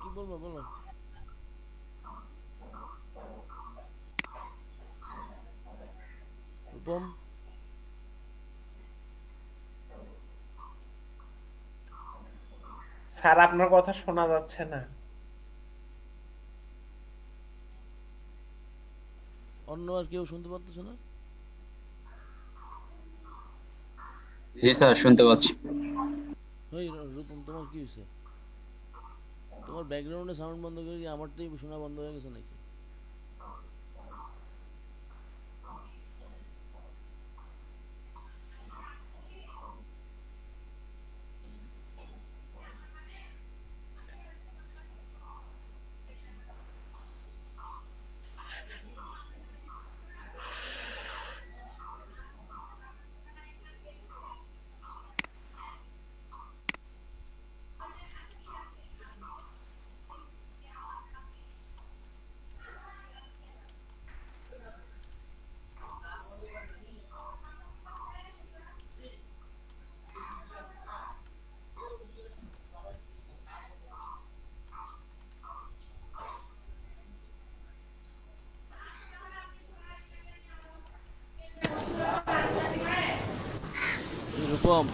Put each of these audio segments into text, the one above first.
কি বলবো বলো। রূপম। স্যার আপনার কথা শোনা যাচ্ছে না। অন্য আর কেউ শুনতে পারতেছে না? জি স্যার শুনতে পাচ্ছি। হেই রূপম, তোমার কি হয়েছে? তোমার ব্যাকগ্রাউন্ডে সাউন্ড বন্ধ করে কি আমারটাই শোনা বন্ধ হয়ে গেছে নাকি? এই রূপম।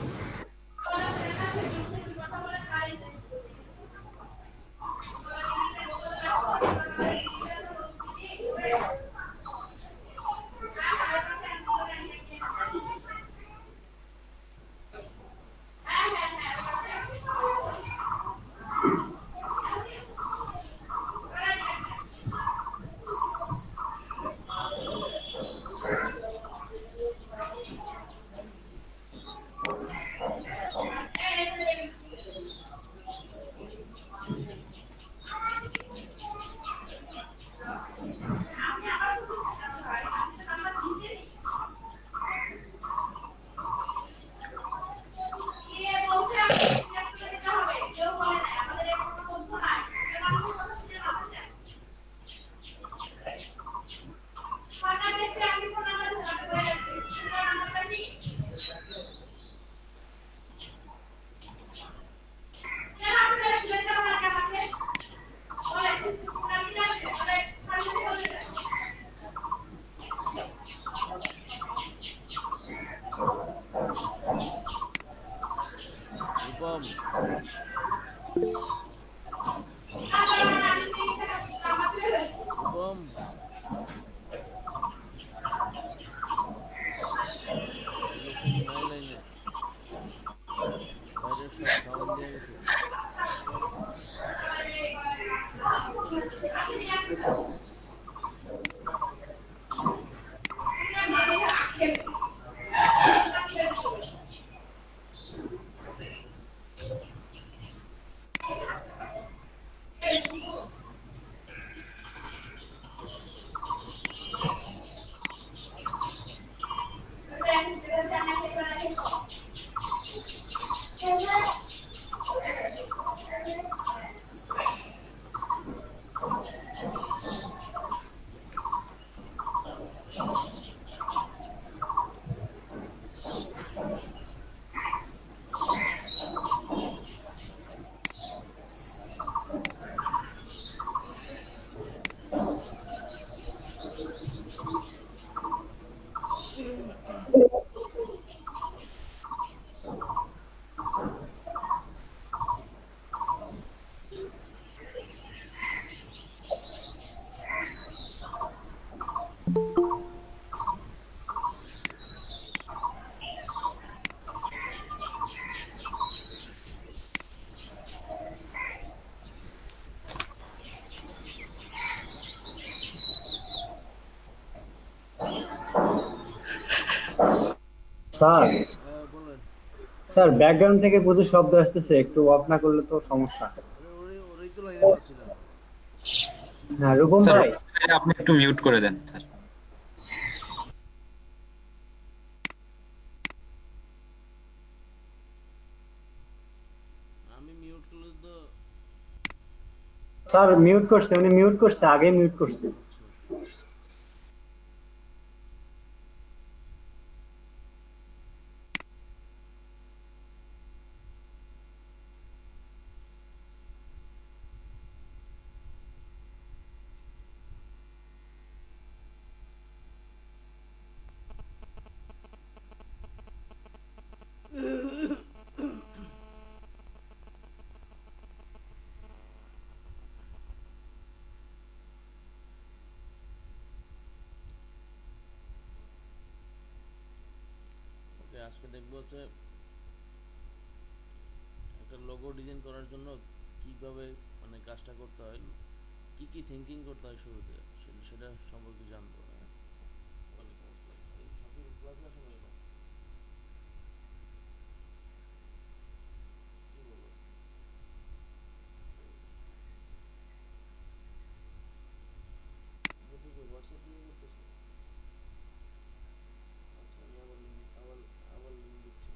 রূপম। রূপম। লোকটা কি নাই লাইনে? বাইরের সব সাউন্ড দিয়ে গেছে। স্যার, বলেন। স্যার ব্যাকগ্রাউন্ড থেকে প্রচুর শব্দ আসতেছে, একটু অফ না করলে তো সমস্যা। ওরেই তো লাইনে পাচ্ছিলাম। হ্যাঁ রূপম স্যার ভাই। আপনি একটু মিউট করে দেন স্যার। আমি মিউট করলে তো। স্যার মিউট করছে, উনি মিউট করছে, আগে মিউট করছে। আচ্ছা। আজকে দেখবো হচ্ছে একটা লোগো ডিজাইন করার জন্য কিভাবে মানে কাজটা করতে হয়, কি কি থিঙ্কিং করতে হয় শুরুতে, সেটা সম্পর্কে জানবো। হ্যাঁ, ওয়ালাইকুম আসসালাম। এই সফিক ক্লাসে আসো না কেন? কি বলো? তুমি কি হোয়াটসঅ্যাপ দিয়ে করতেছো? আচ্ছা, আমি আবার লিঙ্ক দিচ্ছি।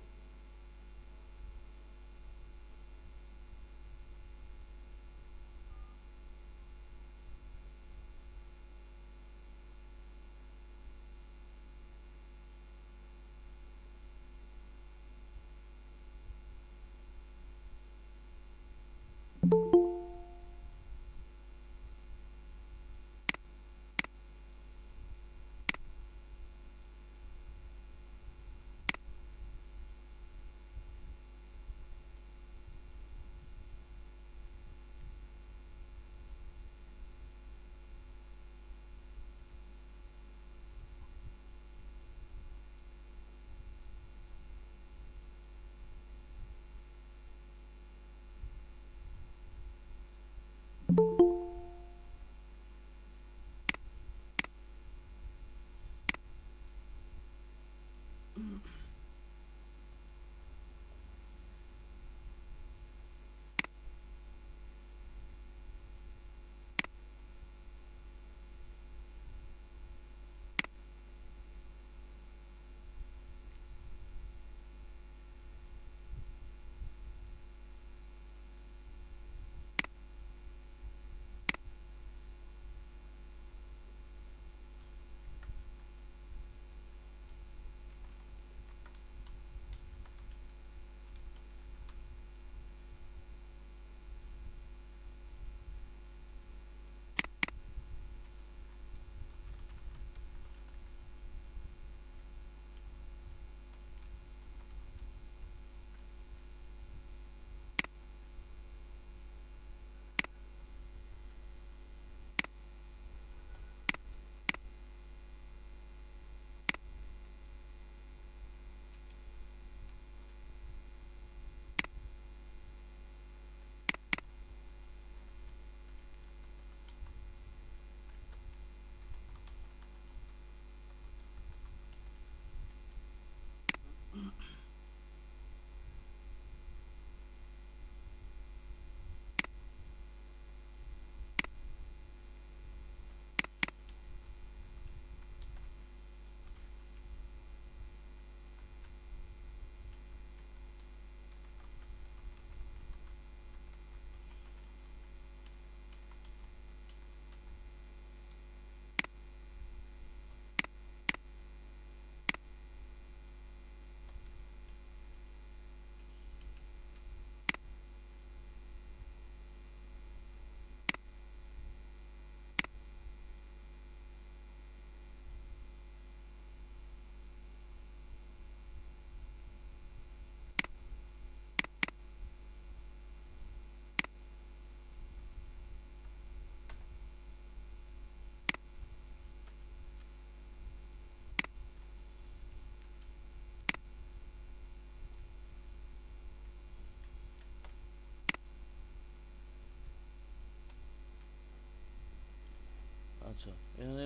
আচ্ছা, এখানে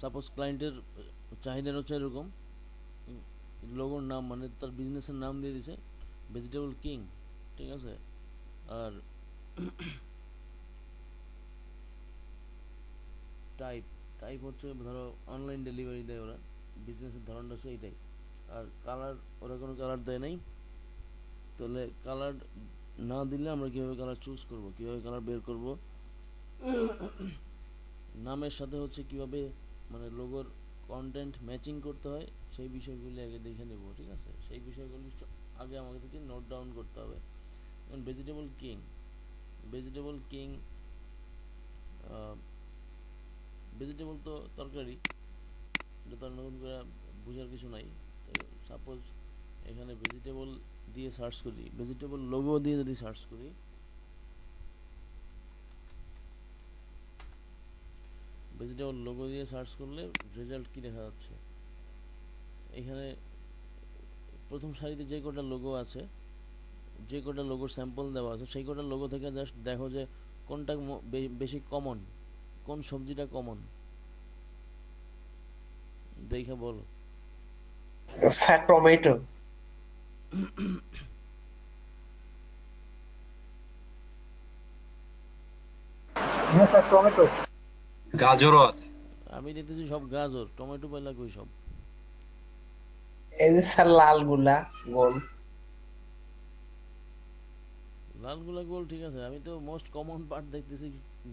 সাপোজ ক্লায়েন্টের চাহিদা হচ্ছে এরকম, লোগোর নাম মানে তার বিজনেসের নাম দিয়ে দিছে ভেজিটেবল কিং, ঠিক আছে। আর টাইপ টাইপ হচ্ছে ধরো অনলাইন ডেলিভারি দেয় ওরা, বিজনেসের ধরনটা হচ্ছে এইটাই। আর কালার, ওরা কোনো কালার দেয় নাই, তাহলে কালার না দিলে আমরা কীভাবে কালার চুজ করব, কীভাবে কালার বের করব, নামের সাথে হচ্ছে কিভাবে মানে লোগোর কন্টেন্ট ম্যাচিং করতে হয়, সেই বিষয়গুলি আগে দেখে নেব, ঠিক আছে। সেই বিষয়গুলি আগে আমাকে থেকে নোট ডাউন করতে হবে। Vegetable king, vegetable king, vegetable তো তরকারি, এটা তো আর নতুন করে বোঝার কিছু নাই। সাপোজ এখানে ভেজিটেবল দিয়ে সার্চ করি, ভেজিটেবল লোগো দিয়ে যদি সার্চ করি, ভেজিটেবল লোগো দিয়ে সার্চ করলে রেজাল্ট কি দেখা যাচ্ছে, এখানে প্রথম সারিতে যে কটা লোগো আছে, যে কটা লোগোর স্যাম্পল দেওয়া আছে, সেই কটা লোগো থেকে জাস্ট দেখো যে কোনটা বেশি কমন, কোন সবজিটা কমন, দেখে বলো। Sir tomato. হ্যাঁ স্যার, টমেটো। গাজরও আছে। আমি দেখতেছি সব গাজর, টমেটো পাইলা কই সব? এই যে স্যার লালগুলা গোল। লালগুলা গোল ঠিক আছে, আমি তো মোস্ট কমন পার্ট দেখতেছি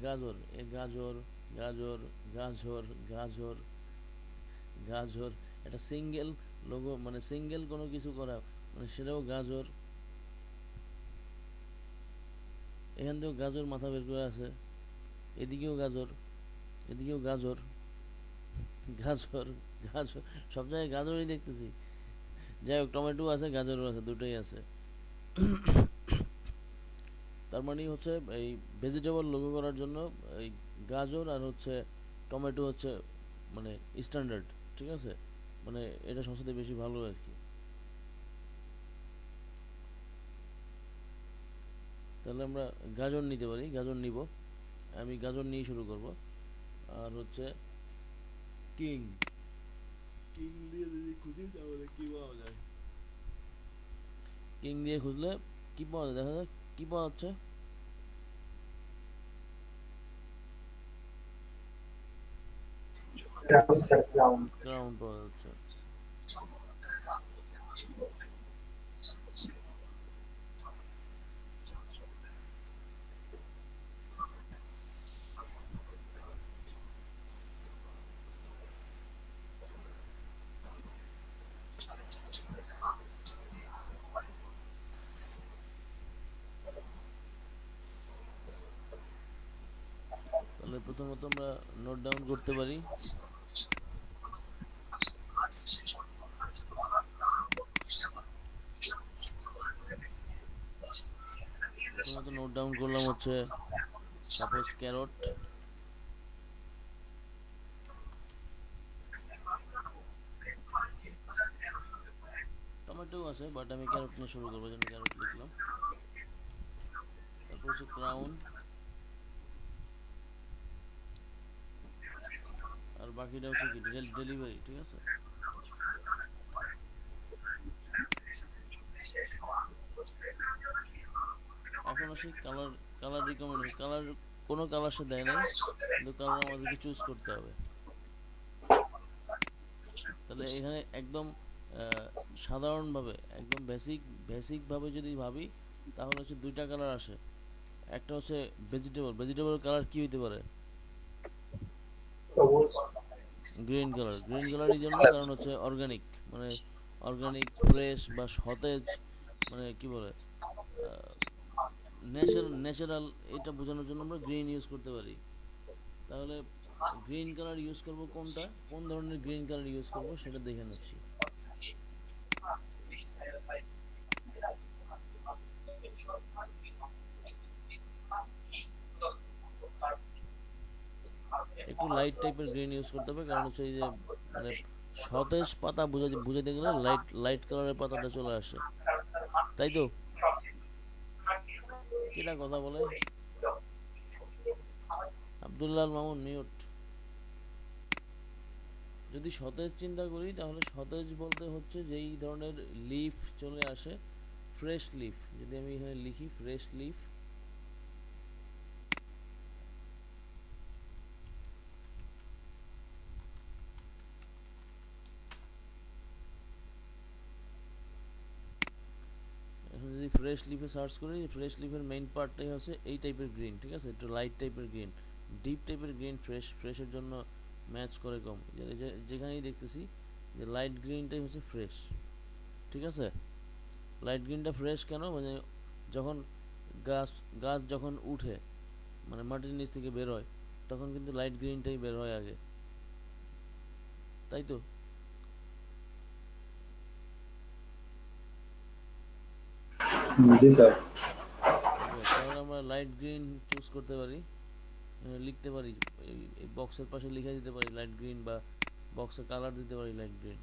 গাজর। এ গাজর, গাজর, গাজর, গাজর, গাজর, এটা সিঙ্গেল লোগো মানে সিঙ্গেল কোনো কিছু করা মানে সেটাও গাজর। এখান থেকেও গাজর মাথা বের করে আছে, এদিকেও গাজর, এদিকেও গাজর, গাজর, গাজর, সব জায়গায় গাজরই দেখতেছি। যাই হোক, টমেটো আছে, গাজরও আছে, দুটোই আছে। তার মানে হচ্ছে এই ভেজিটেবল লোগো করার জন্য এই গাজর আর হচ্ছে টমেটো হচ্ছে মানে স্ট্যান্ডার্ড, ঠিক আছে, মানে এটা সবচেয়ে বেশি ভালো আর কি। তাহলে আমরা গাজর নিতে পারি, গাজর নিব, আমি গাজর নিয়ে শুরু করব। আর হচ্ছে কিং, কিং দিয়ে যদি খুঁজি তাহলে কি পাওয়া যায়? কিং দিয়ে খুঁজলে কি পাওয়া যায় দেখা যাক, কি পাওয়া যাচ্ছে? ক্রাউন পাওয়া যাচ্ছে। তাহলে প্রথমত আমরা নোট ডাউন করতে পারি। প্রথমত নোট ডাউন করলাম হচ্ছে সাপোজ ক্যারট, টমেটো আছে বাট আমি ক্যারট নিয়ে শুরু করবো, জন্য ক্যারট লিখলাম। তারপর হচ্ছে ক্রাউন, আর বাকিটা হচ্ছে কি ডেলিভারি, ঠিক আছে। এখন আসি কালার, কালার রিকমেন্ডেশন, কালার কোনো কালার সে দেয় নাই, কিন্তু কালার আমাদেরকে চুজ করতে হবে। তাহলে এখানে একদম সাধারণভাবে একদম বেসিকভাবে যদি ভাবি তাহলে হচ্ছে দুইটা কালার আসে। একটা হচ্ছে ভেজিটেবল, ভেজিটেবল কালার কি হইতে পারে? গ্রিন কালার, গ্রিন কালারই জন্য কারণ হচ্ছে অর্গানিক, মানে অর্গানিক, ফ্রেশ বা সতেজ, মানে কি বলে ন্যাচারাল, এটা বোঝানোর জন্য আমরা গ্রিন ইউজ করতে পারি। তাহলে গ্রিন কালার ইউজ করব কোনটা, কোন ধরনের গ্রিন কালার ইউজ করব সেটা দেখে নিচ্ছি। একটু লাইট টাইপের গ্রিন ইউজ করতে হবে, কারণ হচ্ছে এই যে মানে সতেজ পাতা বুঝাতে গেলে লাইট লাইট কালারের পাতাটা চলে আসে, তাই তো? কিটা কথা বলে আব্দুল্লাহ মামুন মিউট। যদি সতেজ চিন্তা করি তাহলে সতেজ বলতে হচ্ছে যেই ধরনের লিফ চলে আসে, ফ্রেশ লিফ, যদি আমি এখানে লিখি ফ্রেশ লিফ, এখন যদি ফ্রেশ লিফে সার্চ করি, ফ্রেশ লিফের মেইন পার্টটাই হচ্ছে এই টাইপের গ্রিন, ঠিক আছে, একটু লাইট টাইপের গ্রিন, ডিপ টাইপের গ্রিন ফ্রেশের জন্য ম্যাচ করে কম, যেখানেই দেখতেছি যে লাইট গ্রিনটাই হচ্ছে ফ্রেশ, ঠিক আছে। লাইট গ্রিনটা ফ্রেশ কেন, মানে যখন গাছ গাছ যখন উঠে মানে মাটির নিচ থেকে বের হয় তখন কিন্তু লাইট গ্রিনটাই বের হয় আগে, তাই তো? জি স্যার। তাহলে আমরা লাইট গ্রিন চুজ করতে পারি, লিখতে পারি, এই বক্সের পাশে লিখে দিতে পারি লাইট গ্রিন, বা বক্সে কালার দিতে পারি light green.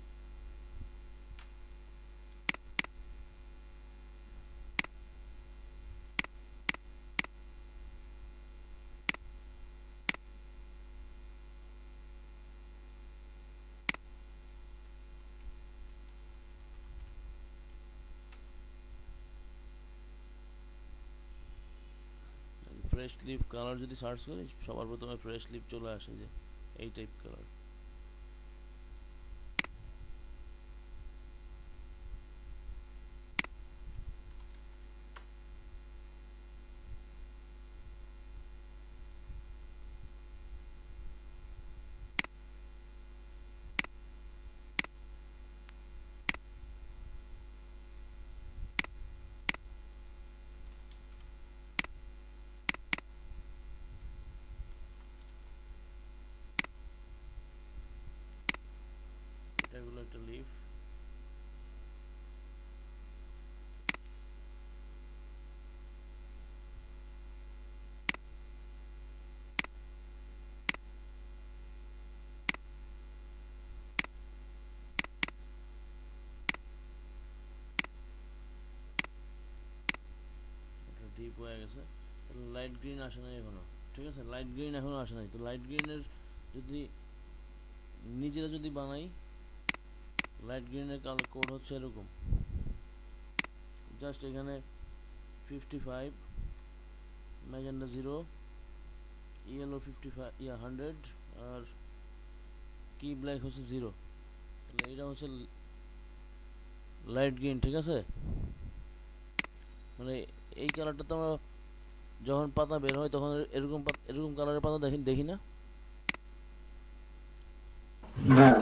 Fresh leaf colour যদি সার্চ করি সবার প্রথমে ফ্রেশ লিফ চলে আসে, যে এই টাইপ কালার। এটা হলো একটা লিফ। ডিপ হয়ে গেছে, তাহলে লাইট গ্রিন আসে নাই এখনো। ঠিক আছে, লাইট গ্রিন এখনো আসে নাই। তো লাইট গ্রিনের যদি নিজেরা যদি বানাই, লাইট গ্রিনের কালার কোড হচ্ছে এরকম, জাস্ট এখানে 55, ম্যাজেন্ডা 0, ইয়েলো 55 100, আর কি ব্ল্যাক হচ্ছে 0। তাহলে এটা হচ্ছে লাইট গ্রিন। ঠিক আছে, মানে এই কালারটা তো আমরা যখন পাতা বের হয় তখন এরকম এরকম কালারের পাতা দেখি না। হ্যাঁ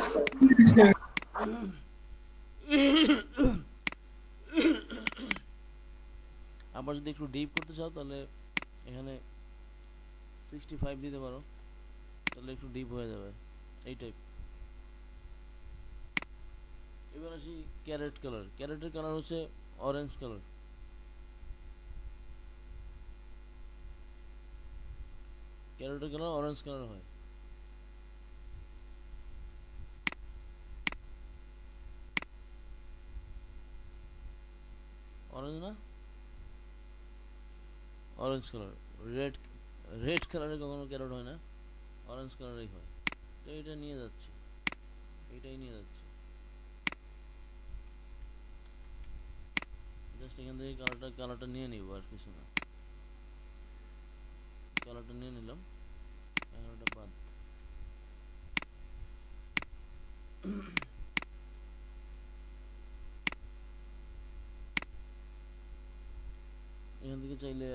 আবার যদি একটু ডিপ করতে চাও তাহলে এখানে 65 দিতে পারো, তাহলে একটু ডিপ হয়ে যাবে এই টাইপ। এবার আসি ক্যারেট কালার। ক্যারেটের কালার হচ্ছে অরেঞ্জ কালার। ক্যারেটের কালার অরেঞ্জ কালার হয়। অরেঞ্জ না, অরেঞ্জ কালার। রেড রেড কালারের কখনো ক্যারেট হয় না, অরেঞ্জ কালারই হয়। তো এটা নিয়ে যাচ্ছি, এটাই নিয়ে যাচ্ছি। জাস্ট এখান থেকে কালারটা নিয়ে নিব, আর কিছু না। কালারটা নিয়ে নিলাম, এখন ওটা বাদ। এখান থেকে চাইলে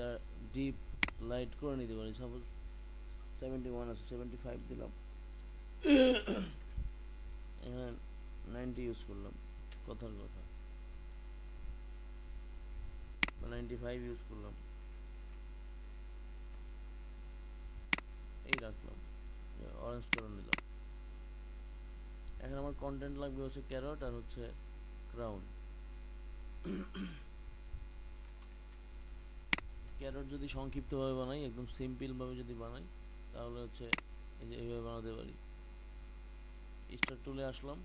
ডিপ লাইট করে নিতে পারি। সাপোজ 71 আছে, 75 দিলাম, এখানে 90 ইউজ করলাম, কথার কথা, বা 95 ইউজ করলাম, এই রাখলাম, অরেঞ্জ কালার নিলাম। এখন আমার কন্টেন্ট লাগবে হচ্ছে ক্যারট আর হচ্ছে ক্রাউন। ক্যারট যদি সংক্ষিপ্তভাবে বানাই, একদম সিম্পলভাবে যদি বানাই, তাহলে হচ্ছে এই যে এইভাবে বানাতে পারি। স্টার টুলে আসলাম,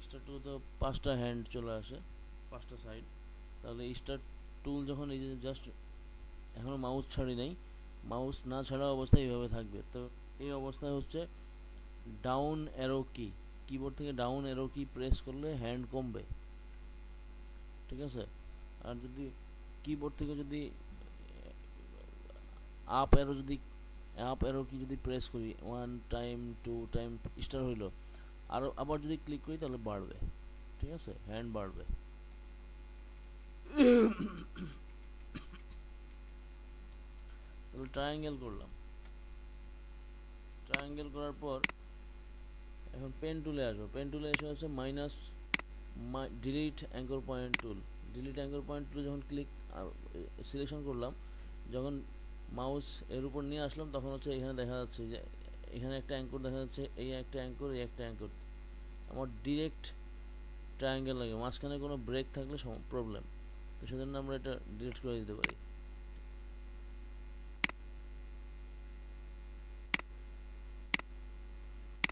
স্টার টুলে তো 5টা হ্যান্ড চলে আসে, 5টা সাইড। তাহলে স্টার টুল যখন এই যে জাস্ট এখনও মাউস ছাড়ি নাই, মাউস না ছাড়া অবস্থায় এইভাবে থাকবে। তো এই অবস্থায় হচ্ছে ডাউন অ্যারো কি, কিবোর্ড থেকে ডাউন অ্যারো কি প্রেস করলে হ্যান্ড কমবে। ঠিক আছে, আর যদি কিবোর্ড থেকে যদি আপ অ্যারো কি যদি প্রেস করি, 1 টাইম 2 টাইম স্টার হইলো, আর আবার যদি ক্লিক করি তাহলে বাড়বে। ঠিক আছে, হ্যান্ড বাড়বে। তাহলে ট্রায়াঙ্গেল করলাম। ট্রায়াঙ্গেল করার পর এখন পেন টুলে আসবো। পেন টুলে এসে হচ্ছে minus delete anchor point tool. Delete anchor point টুলে যখন সিলেকশন করলাম, যখন মাউস এর উপর নিয়ে আসলাম, তখন হচ্ছে এখানে দেখা যাচ্ছে যে এখানে একটা অ্যাঙ্কর দেখা যাচ্ছে, এই একটা অ্যাঙ্কর, এই একটা অ্যাঙ্কর। আমার ডিরেক্ট ট্রায়াঙ্গেল লাগে, মাঝখানে কোনো ব্রেক থাকলে প্রবলেম। তো সেজন্য আমরা এটা ডিলিট করে দিতে পারি।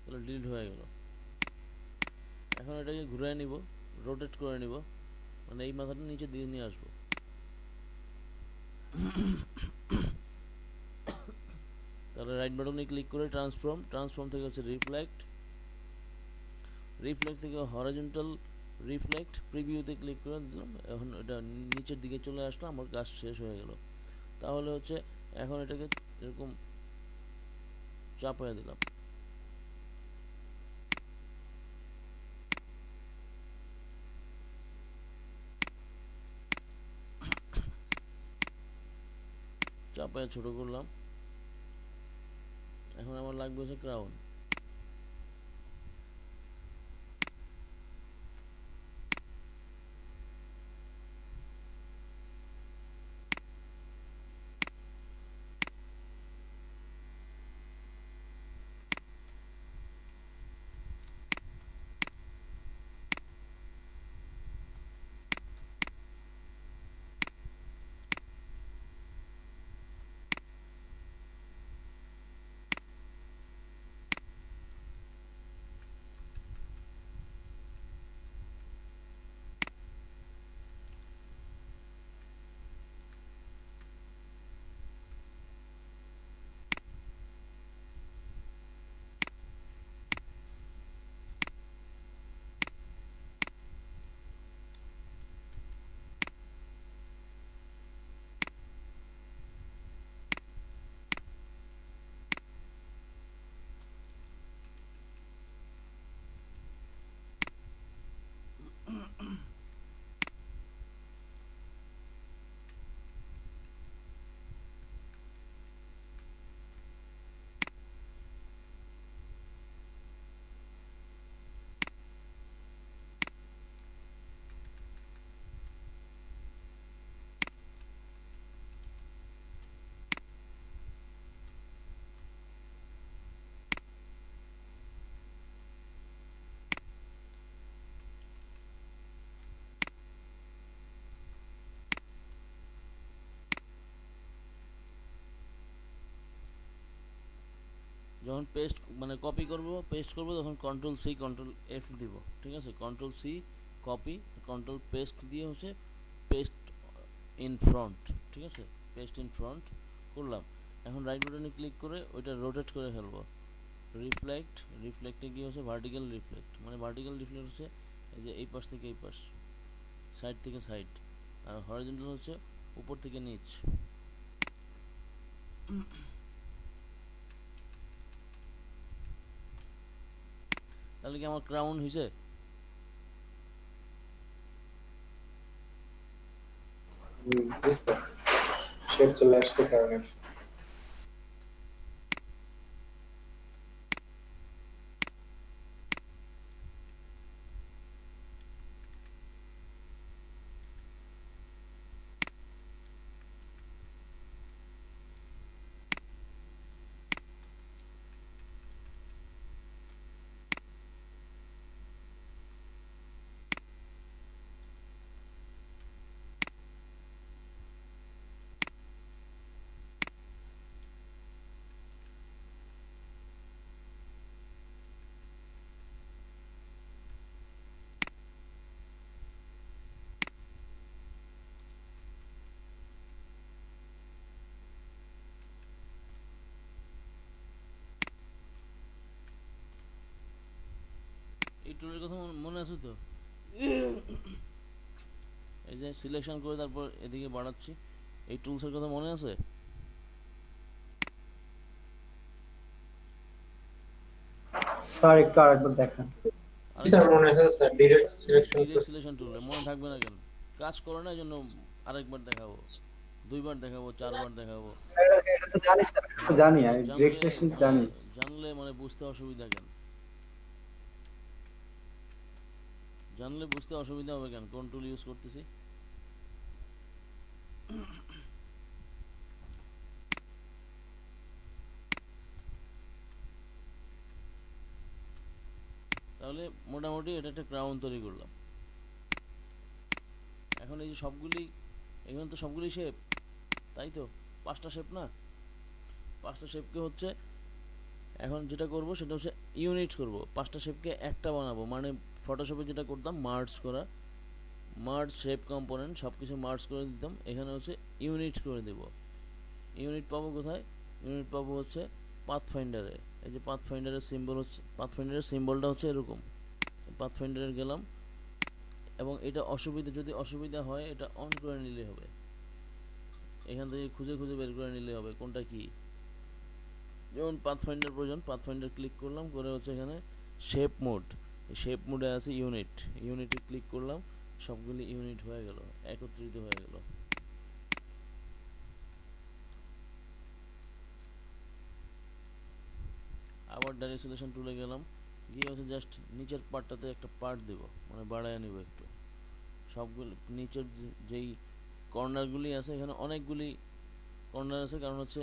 তাহলে ডিলিট হয়ে গেল। এখন এটাকে ঘুরে নিব, রোটেট করে নিব, মানে এই মাথাটা নিচে দিয়ে নিয়ে আসবো। তাহলে রাইট বাটনে ক্লিক করে ট্রান্সফর্ম থেকে হচ্ছে রিফ্লেক্ট থেকে হরাইজন্টাল রিফ্লেক্ট, প্রিভিউতে ক্লিক করে দিলাম। এখন এটা নিচের দিকে চলে আসলো, আমার কাজ শেষ হয়ে গেল। তাহলে হচ্ছে এখন এটাকে এরকম চাপায় দিলাম, চাপায় ছোট করলাম। এখন আমার লাগবে হচ্ছে ক্রাউন। যখন পেস্ট মানে কপি করব, পেস্ট করব, তখন কন্ট্রোল সি কন্ট্রোল এফ দিব, ঠিক আছে? Control C copy, control paste দিয়ে হচ্ছে পেস্ট ইন ফ্রন্ট, ঠিক আছে? পেস্ট ইন ফ্রন্ট করলাম। এখন রাইট বাটনে ক্লিক করে ওইটা রোটেট করে ফেলবো। রিফ্লেক্ট, রিফ্লেক্টে গিয়ে হচ্ছে ভার্টিক্যাল রিফ্লেক্ট, মানে ভার্টিক্যাল রিফ্লেক্ট হচ্ছে এই যে এই পাশ থেকে এই পাশ, সাইড থেকে সাইড, আর হরিজন্টাল হচ্ছে উপর থেকে নিচ। তাহলে কি আমার ক্রাউন হয়েছে? বুঝতে শেপ চলে আসতে কারণে এই টুলের কথা মনে আছে তো? এই যে সিলেকশন করে তারপর এদিকে বাড়াচ্ছি, এই টুলসের কথা মনে আছে? স্যার একটু আরেকবার দেখান। স্যার মনে হয় sir direct selection direct selection tool মনে থাকবে না কেন? কাজ করে না, এই জন্য আরেকবার দেখাবো, দুইবার দেখাবো, চারবার দেখাবো। এটা তো জানি স্যার, এটা তো জানি, আমি জানলে ব্রেক সেকশন জানি। জানলে মানে বুঝতে অসুবিধা কেন? জানলে বুঝতে অসুবিধা হবে কেন কোন টুল ইউজ করতেছি? তাহলে মোটামুটি এটা একটা ক্রাউন তৈরি করলাম। এখন এই যে সবগুলি, এখানে তো সবগুলি শেপ, তাই তো? 5টা শেপ না? 5টা শেপকে হচ্ছে এখন যেটা করব সেটা হচ্ছে ইউনিট করব। 5টা শেপকে একটা বানাবো, মানে ফটোশপে যেটা করতাম মার্জ করা, মার্জ শেপ কম্পোনেন্ট সব কিছু মার্জ করে দিতাম, এখানে হচ্ছে ইউনিট করে দেব। ইউনিট পাবো কোথায়? ইউনিট পাবো হচ্ছে পাথফাইন্ডারে। এই যে পাথফাইন্ডারের সিম্বল হচ্ছে, পাথফাইন্ডারের সিম্বলটা হচ্ছে এরকম। পাথফাইন্ডারে গেলাম, এবং এটা অসুবিধা, যদি অসুবিধা হয় এটা অন করে নিলে হবে। এখান থেকে খুঁজে খুঁজে বের করে নিলে হবে কোনটা কি। যেমন পাথফাইন্ডার প্রয়োজন, পাথফাইন্ডার ক্লিক করলাম, করে হচ্ছে এখানে শেপ মোড, শেপ মোডে আছে ইউনিট, ইউনিটে ক্লিক করলাম, সবগুলি ইউনিট হয়ে গেল, একত্রিত হয়ে গেল। আবার ডাইরেক্ট সিলেকশন টুলে গেলাম, গিয়ে হচ্ছে জাস্ট নিচের পার্টটাতে একটা পার্ট দেব, মানে বাড়ায় নিব একটু সবগুলো। নিচের যেই কর্নারগুলি আছে, এখানে অনেকগুলি কর্নার আছে, কারণ হচ্ছে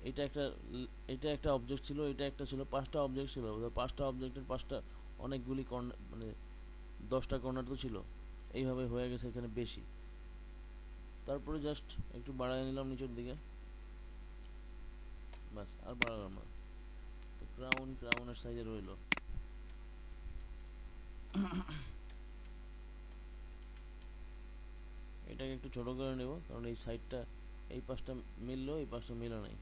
এটা একটা অবজেক্ট ছিল, এটা একটা ছিল, 5টা অবজেক্ট ছিল, 5টা অবজেক্টের 5টা অনেকগুলি কর্নার, মানে 10টা কর্নার তো ছিল, এইভাবে হয়ে গেছে এখানে বেশি। তারপরে জাস্ট একটু বাড়ায় নিলাম নিচের দিকে, বাস, আর বাড়ালাম না। তো ক্রাউনের সাইজে রইল। এটাকে একটু ছোট করে নেব, কারণ এই সাইডটা, এই পাশটা মিললো, এই পাশটা মিলে নাই,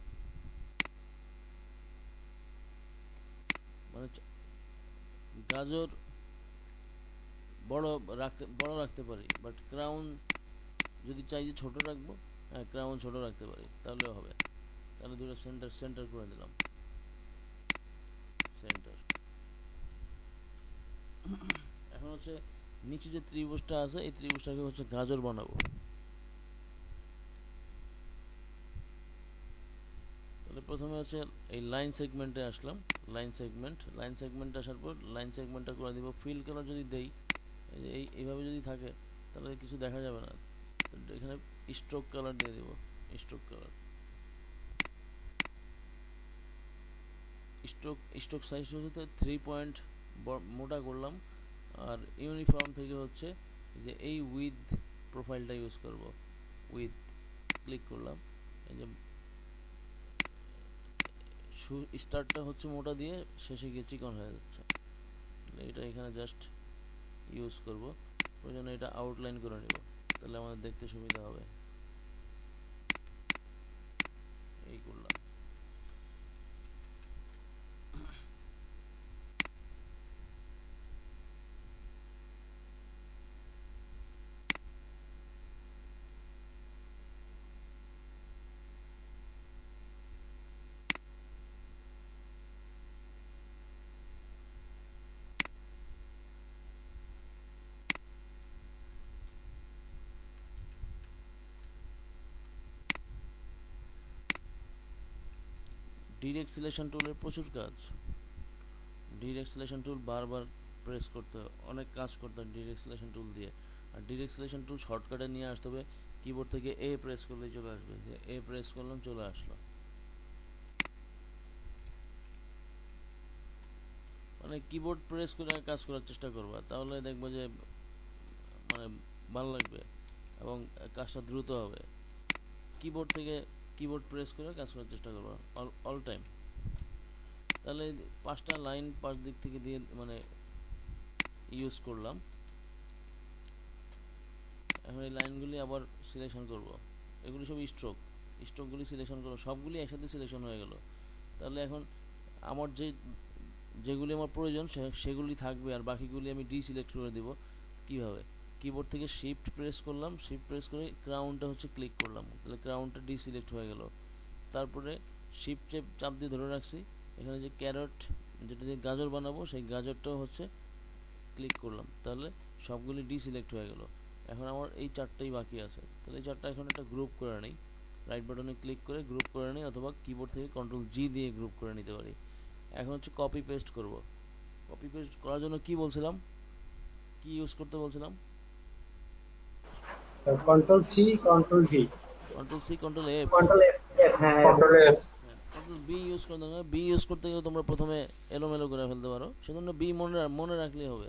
মানে গাজর বড় রাখতে পারি, বাট ক্রাউন যদি চাই যে ছোট রাখবো, হ্যাঁ ক্রাউন ছোট রাখতে পারি, তাহলেও হবে। তাহলে দুটো সেন্টার করে দিলাম, সেন্টার। এখন হচ্ছে নিচে যে ত্রিভুজটা আছে, এই ত্রিভুজটাকে হচ্ছে গাজর বানাবো। তাহলে প্রথমে হচ্ছে এই লাইন সেগমেন্টে আসলাম, লাইন সেগমেন্ট আসার পর লাইন সেগমেন্টটা করে দিব। ফিল কালার যদি দেই, এইভাবে যদি থাকে তাহলে কিছু দেখা যাবে না, এখানে স্ট্রোক কালার দিয়ে দিব, স্ট্রোক কালার। স্ট্রোক সাইজ হচ্ছে 3 পয়েন্ট মোটা করলাম। আর ইউনিফর্ম থেকে হচ্ছে যে এই উইথ প্রোফাইলটা ইউজ করব, উইথ ক্লিক করলাম, এই যে স্টার্টটা হচ্ছে মোটা দিয়ে, শেষে গিয়ে চিকন হয়ে যাচ্ছে, এটা এখানে জাস্ট ইউজ করব। প্রয়োজনে এটা আউটলাইন করে নেব, তাহলে আমাদের দেখতে সুবিধা হবে। এই করলাম। ডিরেক্ট সিলেকশন টুলের প্রচুর কাজ, ডিরেক্ট সিলেকশন টুল বারবার প্রেস করতে হয়, অনেক কাজ করতে হয় ডিরেক্ট সিলেকশন টুল দিয়ে। আর ডিরেক্ট সিলেকশন টুল শর্টকাটে নিয়ে আসতে হবে, কিবোর্ড থেকে এ প্রেস করলেই চলে আসবে, যে এ প্রেস করলাম চলে আসলো। মানে কিবোর্ড প্রেস করে কাজ করার চেষ্টা করবা, তাহলে দেখবো যে মানে ভালো লাগবে এবং কাজটা দ্রুত হবে। কিবোর্ড প্রেস করে কাজ করার চেষ্টা করবা অল টাইম, তাহলে 5টা লাইন 5 দিক থেকে দিয়ে মানে ইউজ করলাম। এখন এই লাইনগুলি আবার সিলেকশন করব, এগুলি সব স্ট্রোকগুলি সিলেকশন করব, সবগুলি একসাথে সিলেকশন হয়ে গেল। তাহলে এখন আমার যেগুলি আমার প্রয়োজন সেগুলি থাকবে, আর বাকিগুলি আমি ডিসিলেক্ট করে দেব। কিভাবে? কিবোর্ড থেকে শিফট প্রেস করলাম, শিফট প্রেস করে ক্রাউনটা হচ্ছে ক্লিক করলাম, তাহলে ক্রাউনটা ডিসিলেক্ট হয়ে গেল। তারপরে শিফট চাপ দিয়ে ধরে রাখছি, এখানে যে ক্যারট, যেটা দিয়ে গাজর বানাবো, সেই গাজরটাও হচ্ছে ক্লিক করলাম, তাহলে সবগুলি ডিসিলেক্ট হয়ে গেল। এখন আমার এই 4টাই বাকি আছে, তাহলে এই 4টা এখন একটা গ্রুপ করে নিই, রাইট বাটনে ক্লিক করে গ্রুপ করে নিই, অথবা কিবোর্ড থেকে কন্ট্রোল জি দিয়ে গ্রুপ করে নিতে পারি। এখন হচ্ছে কপি পেস্ট করব। কপি পেস্ট করার জন্য কি বলছিলাম, কি ইউজ করতে বলছিলাম? Control C, control V, control C, control F, control F, হ্যাঁ control F. Control B use করতে হবে। বি ইউজ করতে গেলে তোমরা প্রথমে এলোমেলো করে ফেলতে পারো, সেজন্য বি মনে রাখলেই হবে।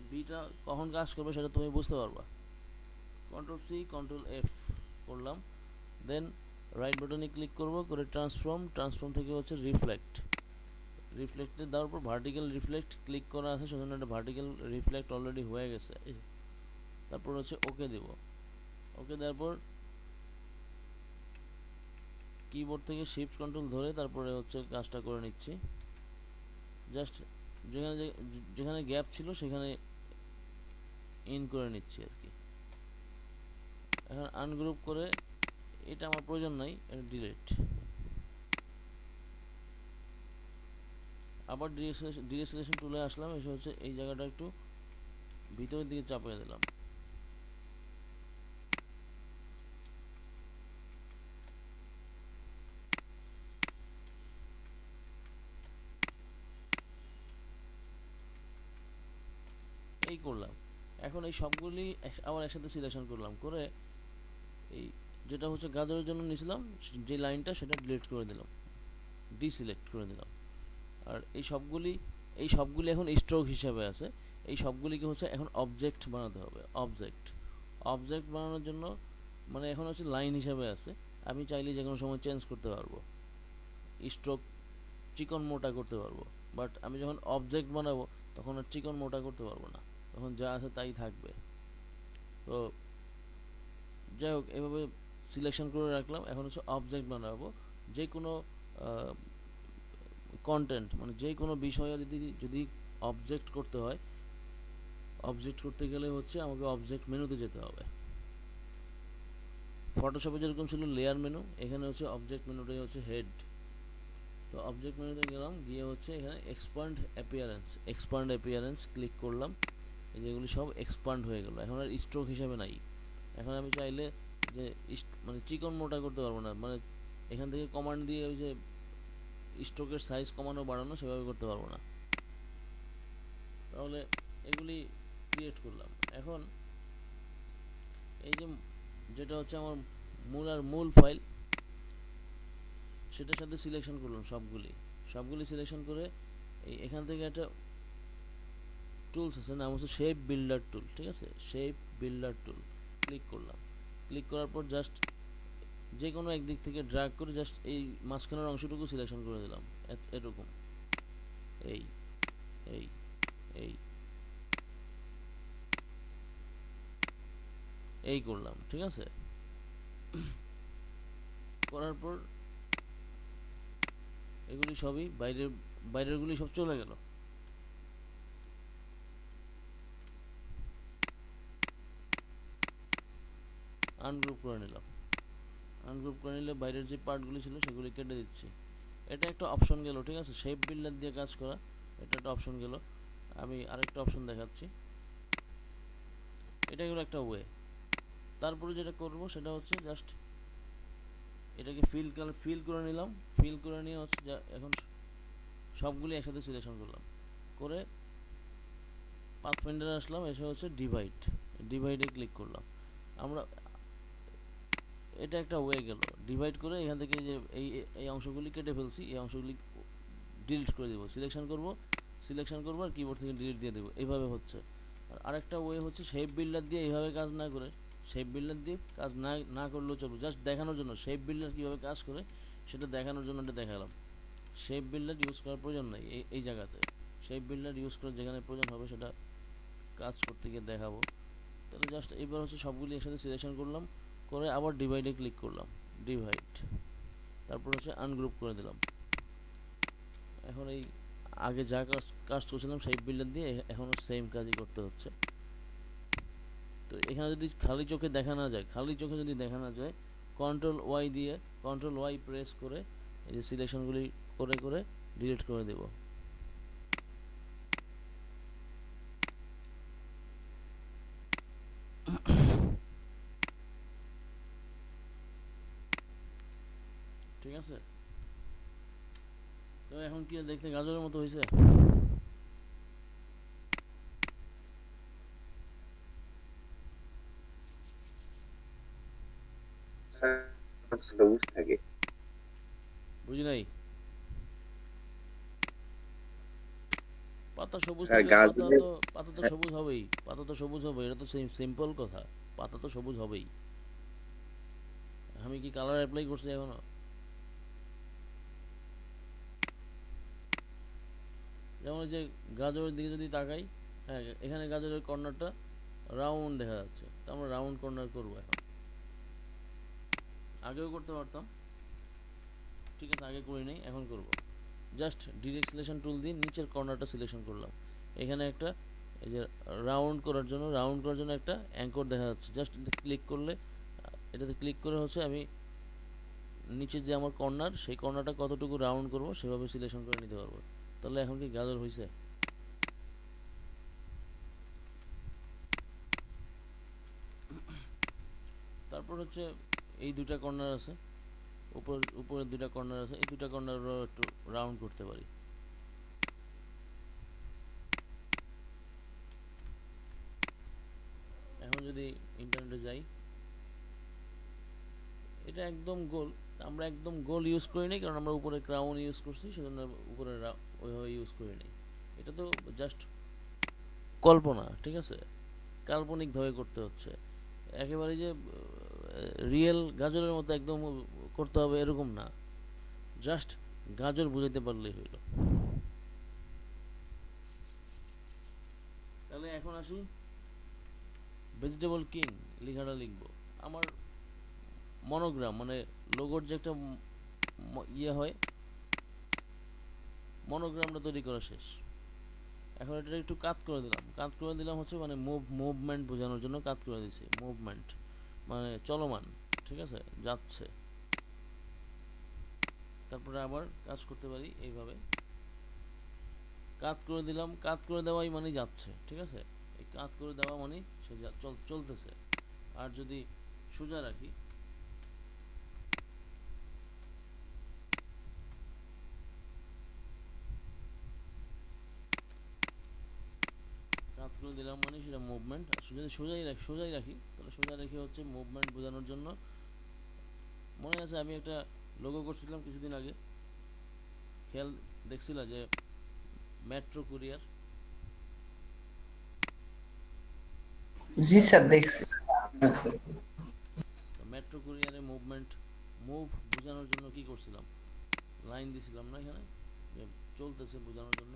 বিটা কখন কাজ করবে সেটা তুমি বুঝতে পারবা। কন্ট্রোল সি, কন্ট্রোল এফ করলাম, দেন রাইট বাটনে ক্লিক করব, করে ট্রান্সফর্ম থেকে হচ্ছে রিফ্লেক্টে দেওয়ার পর ভার্টিক্যাল রিফ্লেক্ট ক্লিক করা আছে, সেজন্য একটা ভার্টিক্যাল রিফ্লেক্ট অলরেডি হয়ে গেছে। তারপর হচ্ছে ওকে দেব, ওকে দেওয়ার পর কিবোর্ড থেকে শিফট কন্ট্রোল ধরে তারপরে হচ্ছে কাজটা করে নিচ্ছি। জাস্ট যেখানে গ্যাপ ছিল সেখানে ইন করে নিচ্ছি আর কি। এখন আনগ্রুপ করে এটা আমার প্রয়োজন নাই, এটা ডিলিট। আবার ডিরেক্ট টুলে আসলাম, এসে হচ্ছে এই জায়গাটা একটু ভিতরের দিকে চাপিয়ে দিলাম। এই করলাম। এখন এই সবগুলি আবার একসাথে সিলেকশন করলাম, করে এই যেটা হচ্ছে গাজরের জন্য নিয়েছিলাম যে লাইনটা, সেটা ডিলিট করে দিলাম, ডিসিলেক্ট করে দিলাম। আর এই সবগুলি এখন স্ট্রোক হিসাবে আছে। এই সবগুলিকে হচ্ছে এখন অবজেক্ট বানাতে হবে। অবজেক্ট বানানোর জন্য মানে এখন হচ্ছে লাইন হিসাবে আছে, আমি চাইলে যে কোনো সময় চেঞ্জ করতে পারবো, স্ট্রোক চিকন মোটা করতে পারবো। বাট আমি যখন অবজেক্ট বানাবো তখন আর চিকন মোটা করতে পারবো না, তখন যা আছে তাই থাকবে। তো যাই হোক, এভাবে সিলেকশন করে রাখলাম। এখন হচ্ছে অবজেক্ট বানাবো, যে কোনো কন্টেন্ট মানে যে কোনো বিষয় যদি অবজেক্ট করতে হয়, অবজেক্ট করতে গেলে হচ্ছে আমাকে অবজেক্ট মেনুতে যেতে হবে। ফটোশপে যেরকম ছিল লেয়ার মেনু, এখানে হচ্ছে অবজেক্ট মেনুটাই হচ্ছে হেড। তো অবজেক্ট মেনুতে গেলাম, গিয়ে হচ্ছে এখানে এক্সপান্ড অ্যাপিয়ারেন্স ক্লিক করলাম। এই যেগুলি সব এক্সপান্ড হয়ে গেল, এখন আর স্ট্রোক হিসাবে নাই। এখন আমি চাইলে যে মানে চিকন মোটা করতে পারবো না, মানে এখান থেকে কমান্ড দিয়ে ওই যে স্ট্রোকের সাইজ কমানো বাড়ানো সেভাবে করতে পারবো না। তাহলে এগুলি ক্রিয়েট করলাম। এখন এই যে যেটা হচ্ছে আমার মূল ফাইল, সেটার সাথে সিলেকশন করলাম সবগুলি সিলেকশন করে এখান থেকে একটা টুলস আছে, নাম হচ্ছে শেপ বিল্ডার টুল। ঠিক আছে, শেপ বিল্ডার টুল ক্লিক করলাম। ক্লিক করার পর জাস্ট যে কোনো একদিক থেকে ড্র্যাগ করে জাস্ট এই মাঝখানের অংশটুকু সিলেকশন করে দিলাম, এরকম এই এই এই এই করলাম। ঠিক আছে, করার পর এগুলি সবই বাইরেরগুলি সব চলে গেল। আনগ্রুপ করে নিলে বাইরের যে পার্টগুলি ছিল সেগুলি কেটে দিচ্ছি। এটা একটা অপশন গেল। ঠিক আছে, শেপ বিল্ডার দিয়ে কাজ করা, এটা একটা অপশন গেল। আমি আরেকটা অপশন দেখাচ্ছি, এটা গেল একটা ওয়ে। তারপরে যেটা করব সেটা হচ্ছে জাস্ট এটাকে ফিল করে নিলাম। ফিল করে নিয়ে হচ্ছে এখন সবগুলি একসাথে সিলেকশন করলাম, করে পাথফাইন্ডারে আসলাম, এসে হচ্ছে ডিভাইডে ক্লিক করলাম। আমরা এটা একটা ওয়ে গেল, ডিভাইড করে এখান থেকে যে এই অংশগুলি কেটে ফেলছি, এই অংশগুলি ডিলিট করে দেবো। সিলেকশন করবো আর কিবোর্ড থেকে ডিলিট দিয়ে দেবো, এইভাবে হচ্ছে। আর আরেকটা ওয়ে হচ্ছে শেপ বিল্ডার দিয়ে এইভাবে কাজ না করে, শেপ বিল্ডার দিয়ে কাজ না করলেও চলবে, জাস্ট দেখানোর জন্য শেপ বিল্ডার কীভাবে কাজ করে সেটা দেখানোর জন্য এটা দেখালাম। শেপ বিল্ডার ইউজ করার প্রয়োজন নেই এই জায়গাতে, শেপ বিল্ডার ইউজ করে যেখানে প্রয়োজন হবে সেটা কাজ করতে গিয়ে দেখাবো। তাহলে জাস্ট এইবার হচ্ছে সবগুলি একসাথে সিলেকশন করলাম, করে আবার ডিভাইডে ক্লিক করলাম, ডিভাইড, তারপর হচ্ছে আনগ্রুপ করে দিলাম। এখন এই আগে যা কাজ করছিলাম শেপ বিল্ডার দিয়ে, এখনও সেম কাজই করতে হচ্ছে। তো এখানে যদি খালি চোখে দেখা না যায়, কন্ট্রোল ওয়াই প্রেস করে এই যে সিলেকশনগুলি করে ডিলিট করে দেব। ঠিক আছে, তো এখন কি দেখতে গাজরের মতো হয়েছে? সবুজ থাকে। বুঝি নাই। পাতা সবুজ হ্যাঁ, থাকে, গাজরের পাতা তো সবুজ হবেই, এটা তো সিম্পল কথা, পাতা তো সবুজ হবেই। আমি কি কালার অ্যাপ্লাই করছি এখনো? যেমন যে গাজরের দিকে যদি তাকাই, হ্যাঁ এখানে গাজরের কর্নারটা রাউন্ড দেখা যাচ্ছে, তো আমরা রাউন্ড কর্নার করবো এখন। আগেও করতে পারতাম, ঠিক আছে আগে করি নাই, এখন করব। জাস্ট ডিরেক্ট সিলেকশন টুল দিয়ে নিচের কর্নারটা সিলেকশন করলাম। এখানে একটা এই যে রাউন্ড করার জন্য একটা অ্যাঙ্কর দেখা যাচ্ছে, জাস্ট ক্লিক করলে এটাতে ক্লিক করে হচ্ছে আমি নিচে যে আমার কর্নার, সেই কর্নারটা কতটুকু রাউন্ড করব সেভাবে সিলেকশন করে নিতে পারবো। তাহলে এখন কি গাজর হয়েছে? তারপর হচ্ছে এই দুইটা কর্নার আছে, উপরের দুইটা কর্নার আছে, এই দুইটা কর্নারও একটু রাউন্ড করতে পারি। এখন যদি ইন্টারনেটে যাই, এটা একদম গোল। আমরা একদম গোল ইউজ করি নাই, কারণ আমরা উপরে ক্রাউন ইউজ করছি, সেজন্য উপরে ওইভাবে ইউজ করি নাই। এটা তো জাস্ট কল্পনা, ঠিক আছে, কাল্পনিকভাবে করতে হচ্ছে। একেবারে যে রিয়েল গাজরের মতো একদম করতে হবে এরকম না, জাস্ট গাজর বুঝাইতে পারলেই হইল। তাহলে এখন আসি ভেজিটেবল কিং লেখাটা লিখবো। আমার মনোগ্রাম মানে লোগোর যে একটা ইয়ে হয়, মনোগ্রামটা তৈরি করা শেষ। এখন এটা একটু কাট করে দিলাম। কাট করে দিলাম হচ্ছে মানে মুভমেন্ট বোঝানোর জন্য কাট করে দিছি। মুভমেন্ট মানে চলমান, ঠিক আছে, যাচ্ছে। তারপরে আবার কাজ করতে পারি এইভাবে, কাট করে দিলাম। কাট করে দেওয়াই মানে যাচ্ছে, ঠিক আছে, এই কাট করে দেওয়া মানে সে চলতেছে। আর যদি সোজা রাখি, কাট করে দিলাম মানে সেটা মুভমেন্ট। আর যদি সোজাই রাখি তাহলে সোজা রেখে হচ্ছে মুভমেন্ট বোঝানোর জন্য। মনে আছে আমি একটা লোগো করছিলাম কিছুদিন আগে, খেয়াল দেখছিল যে মেট্রো কুরিয়ার। জি স্যার দেখছি। মেট্রো কুরিয়ারে মুভ বোঝানোর জন্য কি করছিলাম, লাইন দিছিলাম না এখানে, যে চলতেছে বোঝানোর জন্য।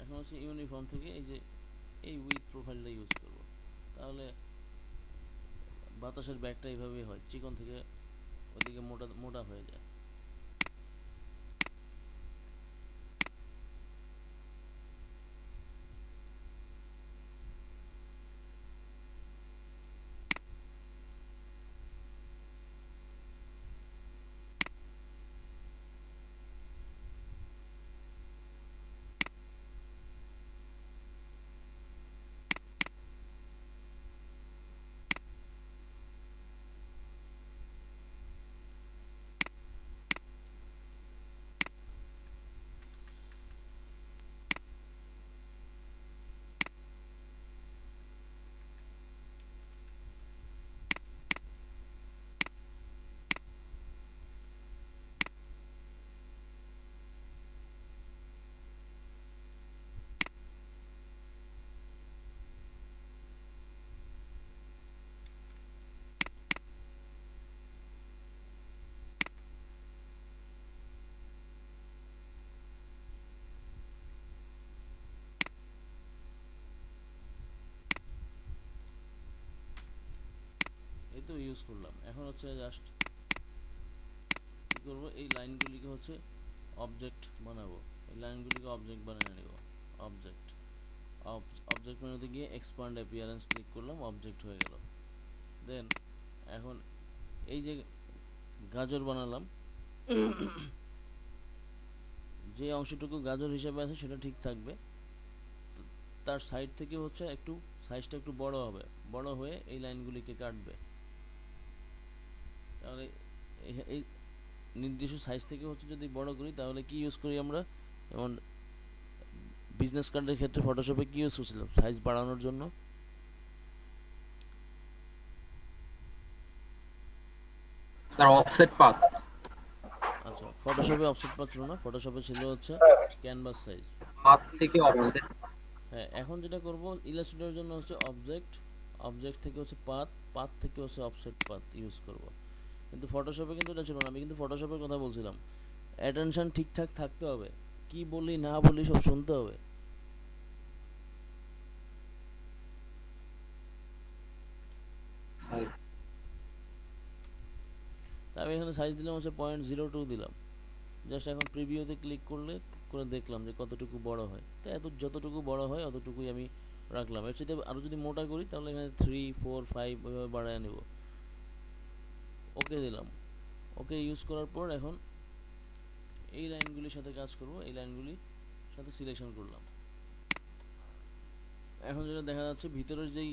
এখন হচ্ছে ইউনিফর্ম থেকে এই যে এই উইথ প্রোফাইলটা ইউজ করব। তাহলে বাতাসের ব্যাগটা এইভাবেই হয়, চিকন থেকে ওইদিকে মোটা মোটা হয়ে যায়। এই তো ইউজ করলাম। এখন হচ্ছে জাস্ট কি করব, এই লাইনগুলিকে হচ্ছে অবজেক্ট বানাবো। এই লাইনগুলিকে অবজেক্ট বানিয়ে নেব। অবজেক্ট অবজেক্ট মেনুতে গিয়ে এক্সপান্ড অ্যাপিয়ারেন্স ক্লিক করলাম, অবজেক্ট হয়ে গেল। দেন এখন এই যে গাজর বানালাম, যে অংশটুকু গাজর হিসেবে আছে সেটা ঠিক থাকবে, তার সাইড থেকে হচ্ছে একটু সাইজটা একটু বড় হবে, বড় হয়ে এই লাইনগুলিকে কাটবে। তাহলে এই নির্দিষ্ট সাইজ থেকে হচ্ছে যদি বড় করি তাহলে কি ইউজ করি আমরা, যেমন বিজনেস কার্ডের ক্ষেত্রে ফটোশপে কি ইউজ করছিলাম সাইজ বাড়ানোর জন্য। Sir offset path. আচ্ছা, ফটোশপে অফসেট পাচ্ছিল না, ফটোশপে ছিল হচ্ছে ক্যানভাস সাইজ। পাথ থেকে অফসেট। হ্যাঁ, এখন যেটা করব ইলাস্ট্রেটরের জন্য হচ্ছে অবজেক্ট থেকে হচ্ছে পাথ থেকে হচ্ছে অফসেট পাথ ইউজ করব। কিন্তু ফটোশপে কিন্তু এটা ছিল না। আমি কিন্তু ফটোশপের কথা বলছিলাম। অ্যাটেনশন ঠিকঠাক থাকতে হবে, কি বলি না বলি সব শুনতে হবে। তা আমি এখানে সাইজ দিলাম হচ্ছে 0.02 দিলাম। জাস্ট এখন প্রিভিউতে ক্লিক করে দেখলাম যে কতটুকু বড় হয়। তো যতটুকু বড় হয় অতটুকুই আমি রাখলাম। এর সাথে আরও যদি মোটা করি তাহলে এখানে 3, 4, 5 ওইভাবে বাড়ায় নেব। ওকে দিলাম। ওকে ইউজ করার পর এখন এই লাইনগুলির সাথে কাজ করব, এই লাইনগুলির সাথে সিলেকশন করলাম। এখন যেটা দেখা যাচ্ছে ভিতরের যেই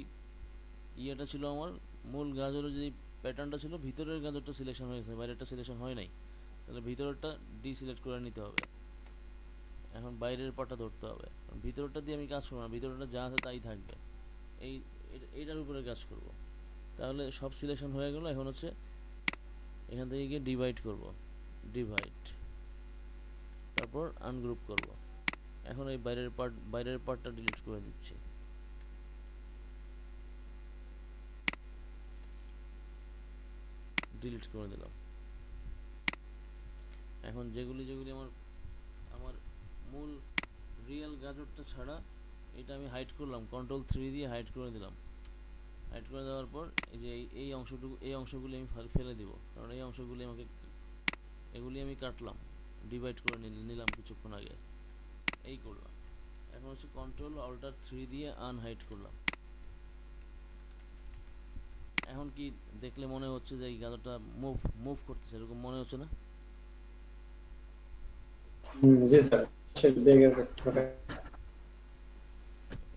ইয়েটা ছিল, আমার মূল গাজরের যেই প্যাটার্নটা ছিল, ভিতরের গাজরটা সিলেকশন হয়েছে, বাইরেরটা সিলেকশন হয় নাই। তাহলে ভিতরেরটা ডিসিলেক্ট করে নিতে হবে। এখন বাইরের পার্টটা ধরতে হবে। ভিতরটা দিয়ে আমি কাজ করবো না, ভিতরটা যা আছে তাই থাকবে। এইটার উপরে কাজ করব। তাহলে সব সিলেকশন হয়ে গেল। এখন হচ্ছে এখান থেকে গিয়ে ডিভাইড করব, ডিভাইড, তারপর আনগ্রুপ করব। এখন এই বাইরের পার্টটা ডিলিট করে দিচ্ছি। ডিলিট করে দিলাম। এখন যেগুলি আমার আমার মূল রিয়েল গাজরটা ছাড়া এটা আমি হাইড করলাম, Ctrl+3 দিয়ে হাইড করে দিলাম। হাইড করে দেওয়ার পর এই যে এই অংশগুলি আমি ফেলে দিব, কারণ এই অংশগুলি এগুলি আমি কাটলাম, ডিভাইড করে নিলাম কিছুক্ষণ আগে। এই করলাম। এখন হচ্ছে Ctrl+3 দিয়ে আনহাইড করলাম। এখন কি দেখলে মনে হচ্ছে যে এই গাজরটা মুভ করতেছে, এরকম মনে হচ্ছে না? জি স্যার,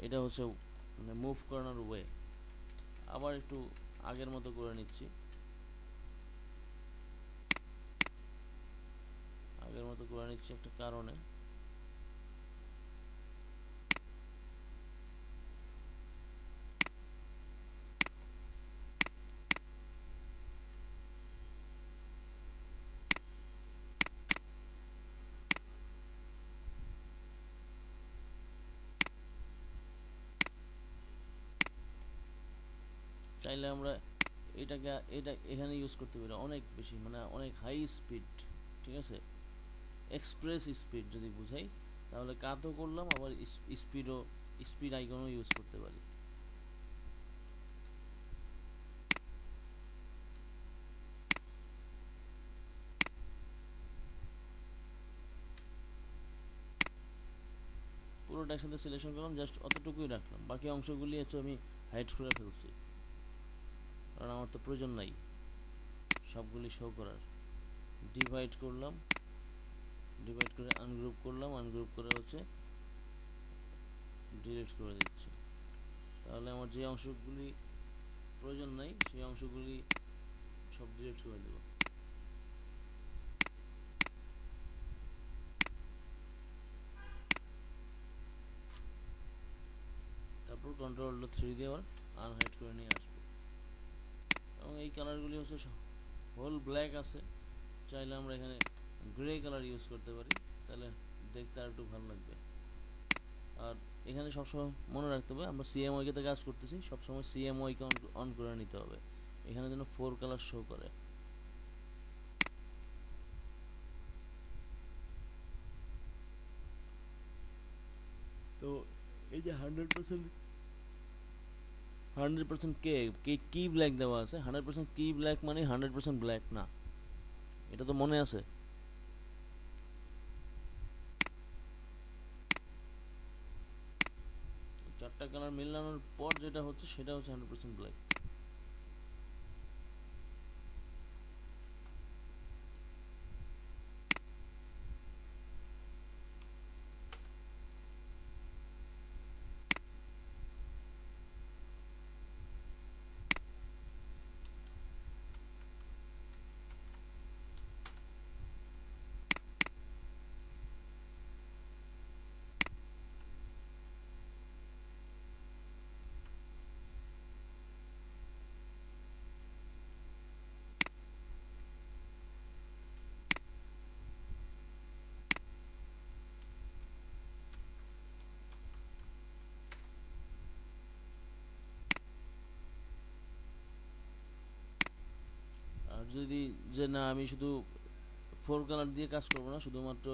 এটা হচ্ছে মানে মুভ করানোর ওয়ে। আবার একটু আগের মতো করে নিচ্ছি, একটা কারণে। চাইলে আমরা এটা এখানে ইউজ করতে পারি অনেক বেশি, মানে অনেক হাই স্পিড, ঠিক আছে, এক্সপ্রেস স্পিড যদি বুঝাই, তাহলে কাটও করলাম, আবার স্পিড আইকনও ইউজ করতে পারি। পুরোটা একসাথে সিলেকশন করলাম, জাস্ট অতটুকুই রাখলাম, বাকি অংশগুলি হচ্ছে আমি হাইড করে ফেলছি, কারণ আমার তো প্রয়োজন নাই সবগুলি শো করার। ডিভাইড করলাম, ডিভাইড করে আনগ্রুপ করলাম, আনগ্রুপ করে হচ্ছে ডিলিট করে দিচ্ছি। তাহলে আমার যে অংশগুলি প্রয়োজন নাই সেই অংশগুলি সব ডিলিট করে দেব। তারপর Ctrl+3 দিয়ে আবার আনহাইড করে নিয়ে আসবো। এবং এই কালারগুলি হচ্ছে হোল ব্ল্যাক আছে, চাইলে আমরা এখানে গ্রে কালার ইউজ করতে পারি, তাহলে দেখতে আর একটু ভালো লাগবে। আর এখানে সবসময় মনে রাখতে হবে আমরা CMYK তে কাজ করতেছি, সবসময় CMYK অন করে নিতে হবে, এখানে যেন 4 কালার শো করে। তো এই যে 100% কি ব্ল্যাক দেওয়া আছে, 100% কি ব্ল্যাক মানে 100% ব্ল্যাক না, এটা তো মনে আছে। চারটা কালার মিলানোর পর যেটা হচ্ছে সেটা হচ্ছে 100% ব্ল্যাক। আর যদি যে না আমি শুধু 4 কালার দিয়ে কাজ করব না, শুধুমাত্র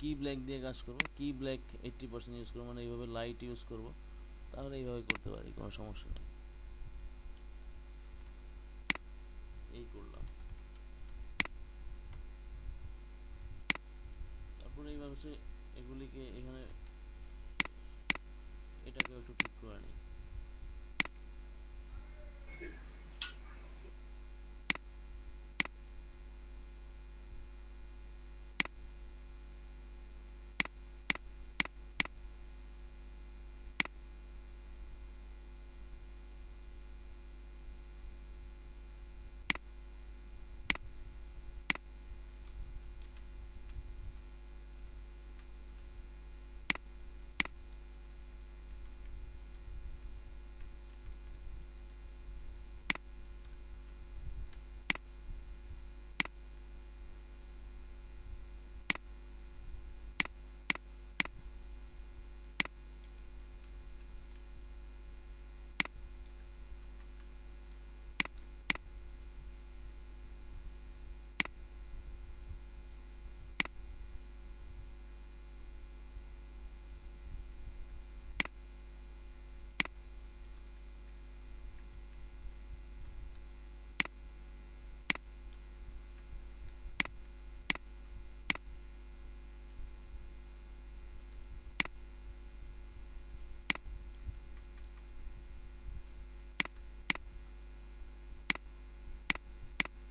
কি ব্ল্যাক দিয়ে কাজ করব, কি ব্ল্যাক 80% ইউজ করব, মানে এইভাবে লাইট ইউজ করব, তাহলে এইভাবে করতে পারি, কোনো সমস্যা নেই। এই করলাম। হচ্ছে এগুলিকে এখানে এটাকে একটু ঠিক করে নিই।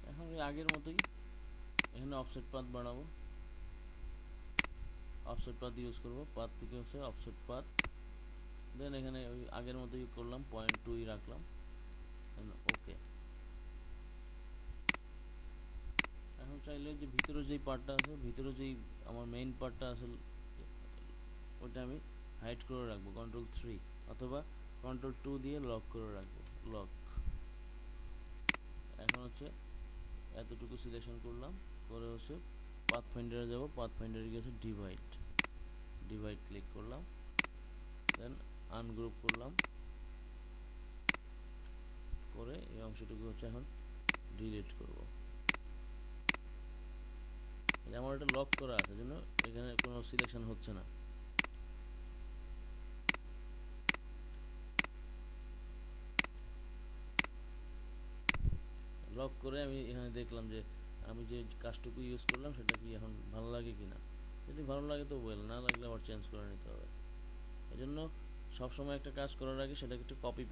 এখন ওই আগের মতোই এখানে অফসেট পাথ বাড়াবো, অফসেট পাথ ইউজ করবো, পাথ থেকে হচ্ছে অফসেট পাথ, দেন এখানে ওই আগের মতোই করলাম, 0.2 রাখলাম, ওকে। এখন চাইলে যে ভিতরে যেই পার্টটা আছে, ভিতরে যেই আমার মেইন পার্টটা আছে ওটা আমি হাইড করে রাখবো Ctrl+3 অথবা Ctrl+2 দিয়ে লক করে রাখবো, লক। এখন হচ্ছে এতটুকু সিলেকশন করলাম, করে হচ্ছে পাথফাইন্ডারে যাব, পাথফাইন্ডারে গিয়ে হচ্ছে ডিভাইড ক্লিক করলাম, দেন আনগ্রুপ করলাম, করে এই অংশটুকু হচ্ছে এখন ডিলিট করব। আমার এটা লক করা আছে জন্য এখানে কোনো সিলেকশন হচ্ছে না। লক করে আমি এখানে দেখলাম যে আমি যে কাজটুকু ইউজ করলাম সেটা কি এখন ভালো লাগে কি না। যদি ভালো লাগে তো ওয়েল, না লাগলে আবার চেঞ্জ করে নিতে হবে। এই জন্য সবসময় একটা কাজ করার আগে সেটাকে একটু কপি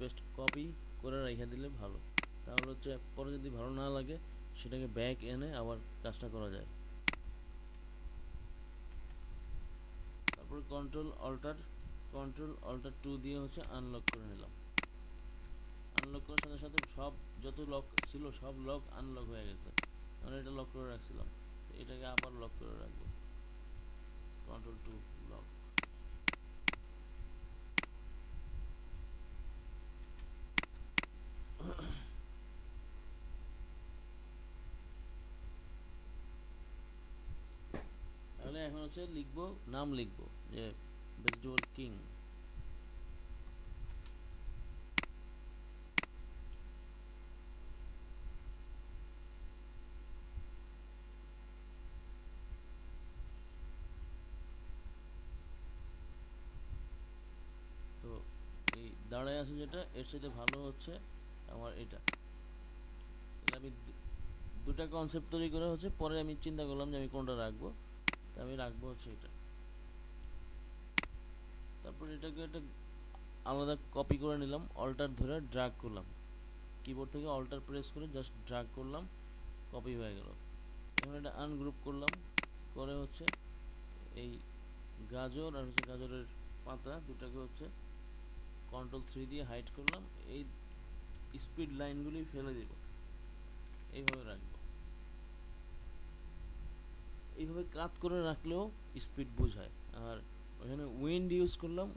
করে রেখে দিলে ভালো, তাহলে হচ্ছে পরে যদি ভালো না লাগে সেটাকে ব্যাক এনে আবার কাজটা করা যায়। তারপরে Ctrl+2 দিয়ে হচ্ছে আনলক করে নিলাম। আনলক করার সাথে সাথে সব যত লক ছিল সব লক আনলক হয়ে গেছে। আমি এটা লক করে রাখছিলাম, এটাকে আবার লক করে রাখবো, Ctrl+2 লক। তাহলে এখন হচ্ছে লিখবো, নাম লিখবো যে ভেজিটেবল কিং। তো এই দাঁড়ায় আছে যেটা, এর সাথে ভালো হচ্ছে আমার এটা। তাহলে আমি দুটা কনসেপ্ট তৈরি করে হচ্ছে পরে আমি চিন্তা করলাম যে আমি কোনটা রাখবো, তা আমি রাখবো হচ্ছে এটা। তারপর এটাকে একটা আলাদা কপি করে নিলাম, অল্টার ধরে ড্র্যাগ করলাম, কিবোর্ড থেকে অল্টার প্রেস করে জাস্ট ড্র্যাগ করলাম, কপি হয়ে গেল। এখন এটা আনগ্রুপ করলাম, করে হচ্ছে এই গাজর আর হচ্ছে গাজরের পাতা দুটাকে হচ্ছে Ctrl+3 দিয়ে হাইড করলাম, এই স্পিড লাইনগুলি ফেলে দিব, এইভাবে রাখবো। এইভাবে কাট করে রাখলেও স্পিড বোঝায়। আর ওখানে উইন্ড ইউজ করলাম,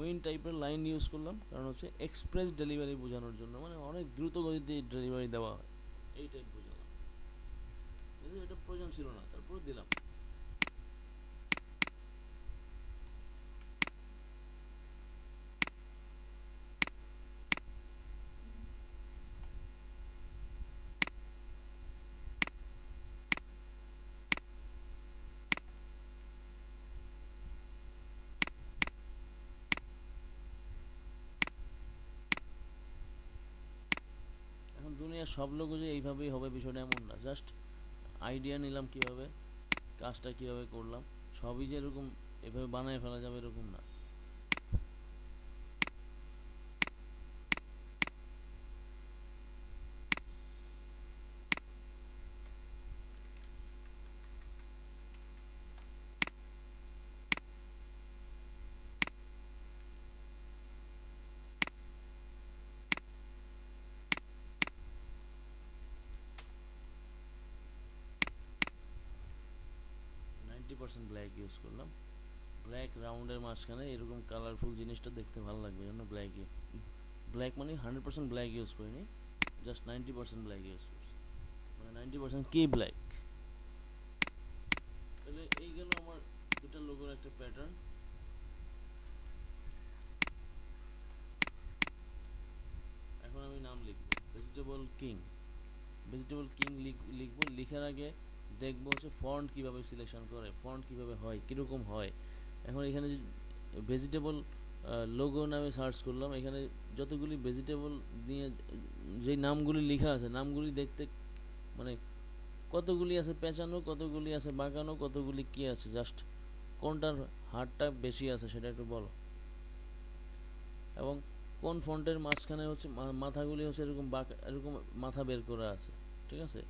উইন্ড টাইপের লাইন ইউজ করলাম, কারণ হচ্ছে এক্সপ্রেস ডেলিভারি বোঝানোর জন্য, মানে অনেক দ্রুত গতিতে ডেলিভারি দেওয়া হয় এই টাইপ বোঝালাম। এটা প্রয়োজন ছিল না, তারপর দিলাম। এখন দুনিয়ার সব লোক যে এইভাবেই হবে বিষয়টা এমন না, জাস্ট আইডিয়া নিলাম কিভাবে কাজটা কিভাবে করলাম, সবই যে এরকম এভাবে বানায় ফেলা যাবে এরকম না। নাইনটি পার্সেন্ট ব্ল্যাক ইউজ করলাম, ব্ল্যাক রাউন্ডের মাঝখানে এরকম কালারফুল জিনিসটা দেখতে ভালো লাগবে জন্য ব্ল্যাক মানে 100% ব্ল্যাক ইউজ করিনি, জাস্ট 90% ব্ল্যাক ইউজ করছি, মানে 90% কি ব্ল্যাক। তাহলে এই গেল আমার দুটা লোগোর একটা প্যাটার্ন। এখন আমি নাম লিখব ভেজিটেবল কিং লিখবো। লিখার আগে দেখবো হচ্ছে ফন্ট কিভাবে সিলেকশন করে, ফন্ট কিভাবে হয়, কিরকম হয়। এখন এখানে ভেজিটেবল লোগো নামে সার্চ করলাম, এখানে যতগুলি ভেজিটেবল নিয়ে যেই নামগুলি লেখা আছে নামগুলি দেখতে মানে কতগুলি আছে পেঁচানো, কতগুলি আছে বাঁকানো, কতগুলি কি আছে, জাস্ট কোনটার হারটা বেশি আছে সেটা একটু বলো। এবং কোন ফন্টের মাঝখানে হচ্ছে মাথাগুলি হচ্ছে এরকম বাঁকা, এরকম মাথা বের করা আছে, ঠিক আছে,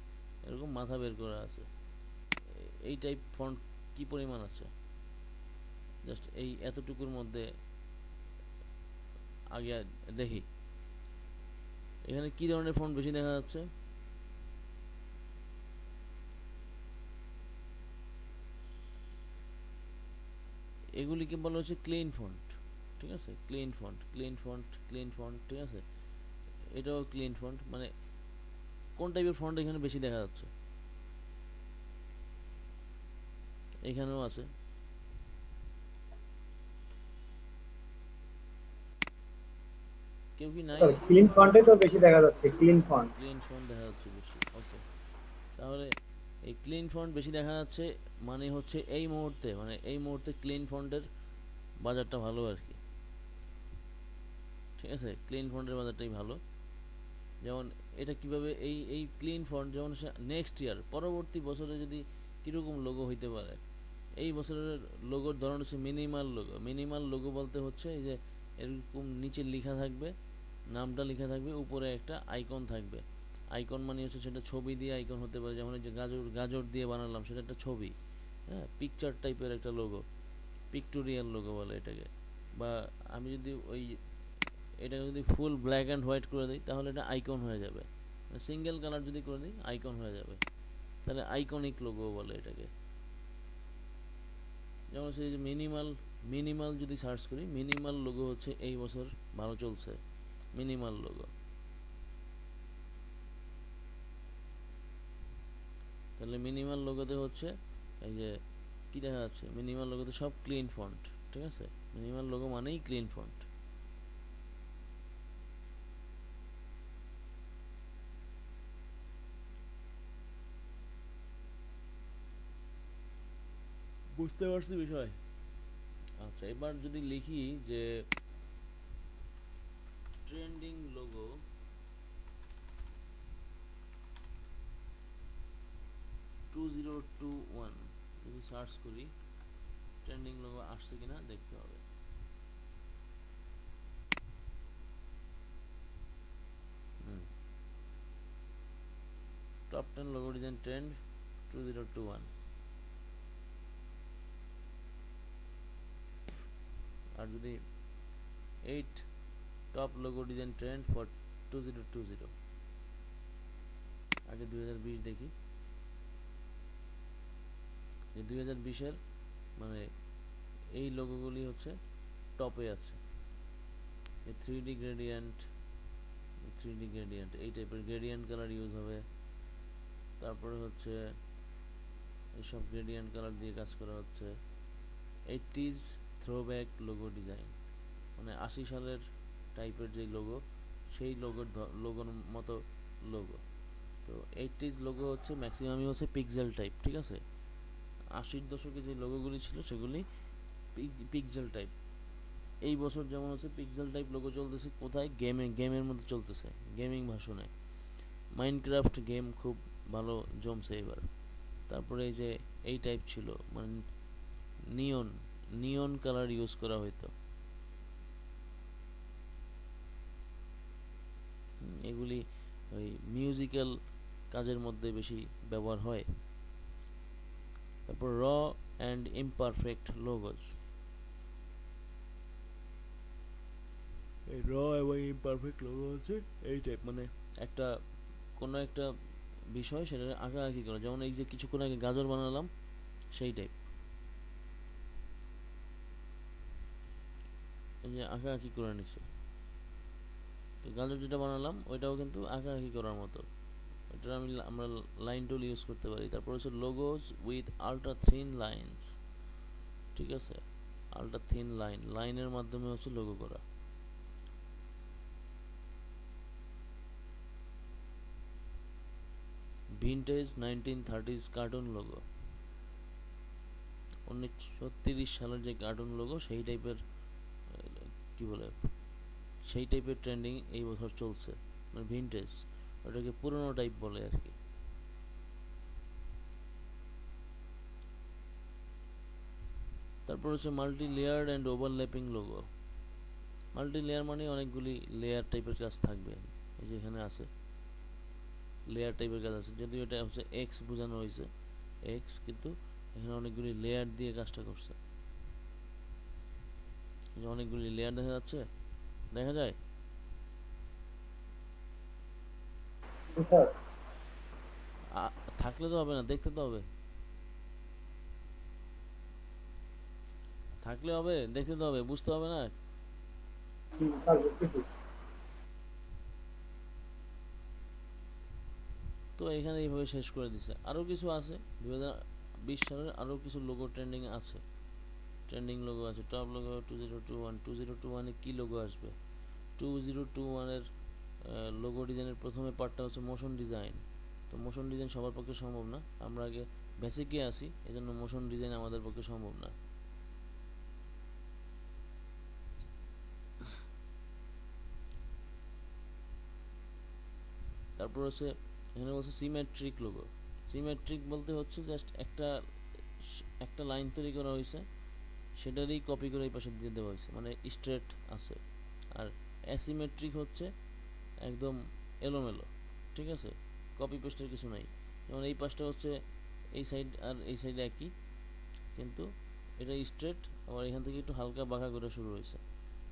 এরকম মাথা বের করা আছে। এই টাইপ ফন্ট কি পরিমাণ আছে, জাস্ট এই এতটুকুর মধ্যে আগে দেখি এখানে কি ধরনের ফন্ট বেশি দেখা যাচ্ছে। এগুলিকে বলা হচ্ছে ক্লিন ফন্ট, ঠিক আছে, ক্লিন ফন্ট, ঠিক আছে, এটাও ক্লিন ফন্ট। মানে কোন টাইপের ফন্ট এখানে বেশি দেখা যাচ্ছে, এখানেও আছে। কেউ কি নাই? ক্লিন ফন্টে তো বেশি দেখা যাচ্ছে, ক্লিন ফন্ট। ক্লিন ফন্ট দেখা যাচ্ছে বেশি, ওকে। তাহলে এই ক্লিন ফন্ট বেশি দেখা যাচ্ছে মানে হচ্ছে এই মুহূর্তে ক্লিন ফন্টের বাজারটা ভালো আর কি, ঠিক আছে, ক্লিন ফন্টের বাজারটাই ভালো। যেমন এটা কিভাবে এই ক্লিন ফন্ট যেমন নেক্সট ইয়ার পরবর্তী বছরে যদি কীরকম লোগো হইতে পারে। এই বছরের লোগোর ধরন হচ্ছে মিনিমাল লোগো বলতে হচ্ছে এই যে এরকম নিচে লেখা থাকবে, নামটা লেখা থাকবে, উপরে একটা আইকন থাকবে। আইকন মানে হচ্ছে সেটা ছবি দিয়ে আইকন হতে পারে, যেমন এই যে গাজর দিয়ে বানালাম সেটা একটা ছবি, হ্যাঁ, পিকচার টাইপের একটা লোগো, পিক্টোরিয়াল লোগো বলে এটাকে। বা আমি যদি এটাকে যদি ফুল ব্ল্যাক অ্যান্ড হোয়াইট করে দিই তাহলে এটা আইকন হয়ে যাবে, সিঙ্গেল কালার যদি করে দিই আইকন হয়ে যাবে, তাহলে আইকনিক লোগো বলে এটাকে। যেমন সেই যে মিনিমাল যদি সার্চ করি, মিনিমাল লোগো হচ্ছে এই বছর ভালো চলছে, মিনিমাল লোগো। তাহলে মিনিমাল লোগোতে হচ্ছে এই যে কি দেখা যাচ্ছে, মিনিমাল লোগোতে সব ক্লিন ফন্ট, ঠিক আছে, মিনিমাল লোগো মানেই ক্লিন ফন্ট। বুঝতে পারছি বিষয়। আচ্ছা, এবার যদি লিখি যে ট্রেন্ডিং লোগো 2021 যদি সার্চ করি, ট্রেন্ডিং লোগো আসছে কিনা দেখতে হবে। Top 10 logo design trend 2021। আর যদি 8 top logo design trend for 2020, আগে 2020 দেখি যে 2020-এর মানে এই লোগোগুলি হচ্ছে টপে আছে। এই 3D গ্রেডিয়েন্ট এই টাইপের গ্রেডিয়েন্ট কালার ইউজ হবে। তারপরে হচ্ছে এইসব গ্রেডিয়েন্ট কালার দিয়ে কাজ করা হচ্ছে। 80s থ্রোব্যাক লোগো ডিজাইন মানে 80 সালের টাইপের যে লোগো, সেই লোগোর মতো লোগো। তো 80s লোগো হচ্ছে ম্যাক্সিমামই হচ্ছে পিক্সেল টাইপ, ঠিক আছে। 80-এর দশকে যে লোগোগুলি ছিল সেগুলি পিক্সেল টাইপ। এই বছর যেমন হচ্ছে পিক্সেল টাইপ লোগো চলতেছে কোথায়, গেমের মধ্যে চলতেছে, গেমিং ভার্সনে। মাইনক্রাফট গেম খুব ভালো জমছে এবার। তারপরে এই যে এই টাইপ ছিল মানে নিয়ন নিয়ন কালার ইউজ করা হইতো। এগুলি ওই মিউজিক্যাল কাজের মধ্যে বেশি ব্যবহার হয়। তারপর র অ্যান্ড ইমপারফেক্ট লোগোস, এই র এবং ইমপারফেক্ট লোগো হচ্ছে এই টাইপ, মানে একটা কোনো একটা বিষয় সেটা আঁকাআঁকি করা, যেমন এই যে কিছুক্ষণ আগে গাজর বানালাম সেই টাইপ, এই যে আঁকাআঁকি করে নিছে। তো গাজর যেটা বানালাম ওইটাও কিন্তু আঁকাআঁকি করার মতো, এটা আমরা লাইন টুল ইউজ করতে পারি। তারপর হচ্ছে logos with ultra thin lines, ঠিক আছে, আল্ট্রা থিন লাইনের মাধ্যমে হচ্ছে লোগো করা। ভিনটেজ 1930s কার্টুন লোগো, 1930 সালের যে কার্টুন লোগো সেই টাইপের, কি বলে, সেই টাইপের ট্রেন্ডিং এই বছর চলছে, মানে ভিনটেজ, ওটাকে পুরনো টাইপ বলে আর কি। তারপর হচ্ছে multi layered and overlapping logo. Multi layer মানে অনেকগুলি লেয়ার টাইপের কাজ থাকবে, এই যে এখানে আছে লেয়ার টাইপের কাজ আছে, যদিও এটা হচ্ছে এক্স বোঝানো হয়েছে এক্স, কিন্তু এখানে অনেকগুলি লেয়ার দিয়ে কাজটা করছে। এই যে অনেকগুলি লেয়ার দেখা যাচ্ছে, দেখা যায় স্যার থাকলে তো হবে না, দেখতে তো হবে, থাকলে হবে, দেখতে তো হবে, বুঝতে হবে না। স্যার বুঝতেছি। তো এখানে এইভাবে শেষ করে দিছে। আরও কিছু আছে 2020 সালের, আরও কিছু লোগো ট্রেন্ডিং আছে, ট্রেন্ডিং লোগো আছে। টপ লোগো 2021, 2021-এ কী লোগো আসবে? 2021-এর লোগো ডিজাইনের প্রথমে পার্টটা হচ্ছে মোশন ডিজাইন। তো মোশন ডিজাইন সবার পক্ষে সম্ভব না, আমরা আগে বেসিকে আসি, এই জন্য মোশন ডিজাইন আমাদের পক্ষে সম্ভব না। তারপর হচ্ছে এখানে বলছে সিমেট্রিক লোগো। সিমেট্রিক বলতে হচ্ছে জাস্ট একটা লাইন তৈরি করা হয়েছে, সেটারই কপি করে এই পাশে দিয়ে দেওয়া হয়েছে, মানে স্ট্রেট আছে। আর অ্যাসিমেট্রিক হচ্ছে একদম এলোমেলো, ঠিক আছে, কপি পেস্টের কিছু নাই। যেমন এই পাশটা হচ্ছে এই সাইড আর এই সাইড একই, কিন্তু এটা স্ট্রেট, আবার এখান থেকে একটু হালকা বাঁকা করে শুরু হয়েছে,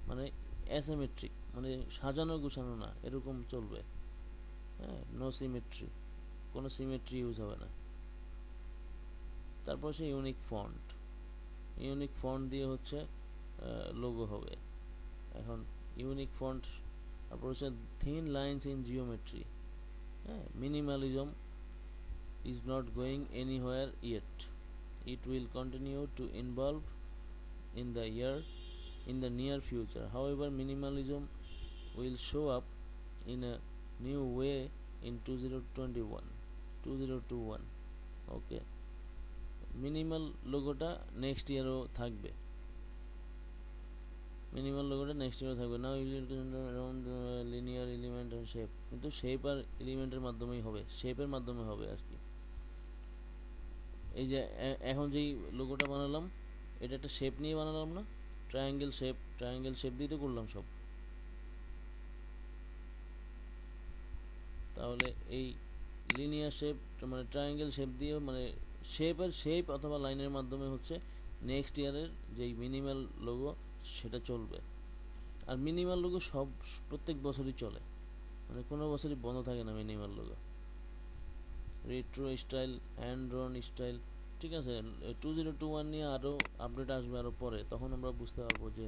মানে অ্যাসিমেট্রিক, মানে সাজানো গুছানো না, এরকম চলবে। হ্যাঁ, নো সিমেট্রি, কোনো সিমেট্রি ইউজ হবে না। তারপর সে ইউনিক ফন্ট, ইউনিক ফন্ট দিয়ে হচ্ছে লোগো হবে। এখন ইউনিক ফন্ট, তারপর হচ্ছে থিন লাইন্স ইন জিওমেট্রি। হ্যাঁ, minimalism is not going anywhere yet, it will continue to involve in the near future. However, minimalism will show up in a new way in 2021. Okay, minimal লোগোটা next ইয়ারও থাকবে, minimal লোগোটা next ইয়ারও থাকবে। Now around linear element and shape, কিন্তু shape আর এলিমেন্টের মাধ্যমেই হবে, শেপের মাধ্যমে হবে আর কি। এই যে এখন যেই লোগোটা বানালাম, এটা একটা শেপ নিয়ে বানালাম না, ট্রায়াঙ্গেল শেপ দিয়ে তো করলাম সব। তাহলে এই লিনিয়ার শেপ মানে ট্রায়াঙ্গেল শেপ দিয়ে, মানে শেপ অথবা লাইনের মাধ্যমে হচ্ছে নেক্সট ইয়ারের যেই মিনিমাল লোগো সেটা চলবে। আর মিনিমাল লোগো প্রত্যেক বছরই চলে, মানে কোনো বছরই বন্ধ থাকে না minimal logo. Retro style, hand ড্রন style, ঠিক আছে। 2021 নিয়ে আরও আপডেট আসবে আরও পরে, তখন আমরা বুঝতে পারবো যে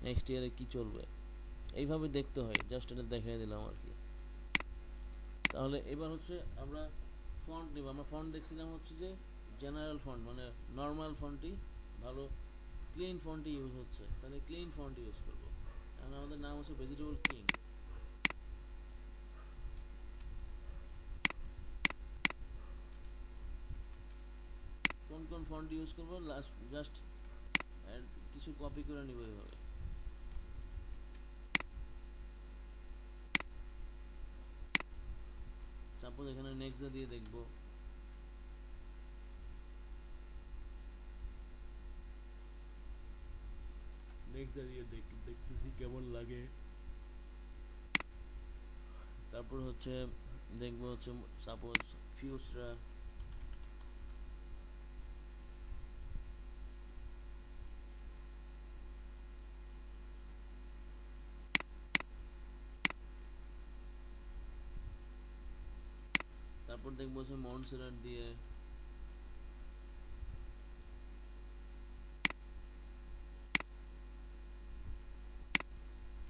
নেক্সট ইয়ারে কী চলবে। এইভাবে দেখতে হয়, জাস্ট এটা দেখাই দিলাম আর কি। তাহলে এবার হচ্ছে আমরা ফন্ট নিব। আমরা ফন্ট দেখছিলাম হচ্ছে যে জেনারেল ফন্ট, মানে নর্মাল ফন্টই ভালো, ক্লিন ফন্টই ইউজ হচ্ছে, তাহলে ক্লিন ফন্ট ইউজ করবো। এখন আমাদের নাম হচ্ছে ভেজিটেবল কিং। কোন কোন ফন্ট ইউজ করবো জাস্ট কিছু কপি করে নিব এইভাবে। সাপোজ এখানে নেক্সা দিয়ে দেখবো, এক্সা দিয়ে দেখতেছি কেমন লাগে। তারপর হচ্ছে দেখবো হচ্ছে সাপোজ ফিউজরা, তারপর দেখবো হচ্ছে মনসেরাট দিয়ে,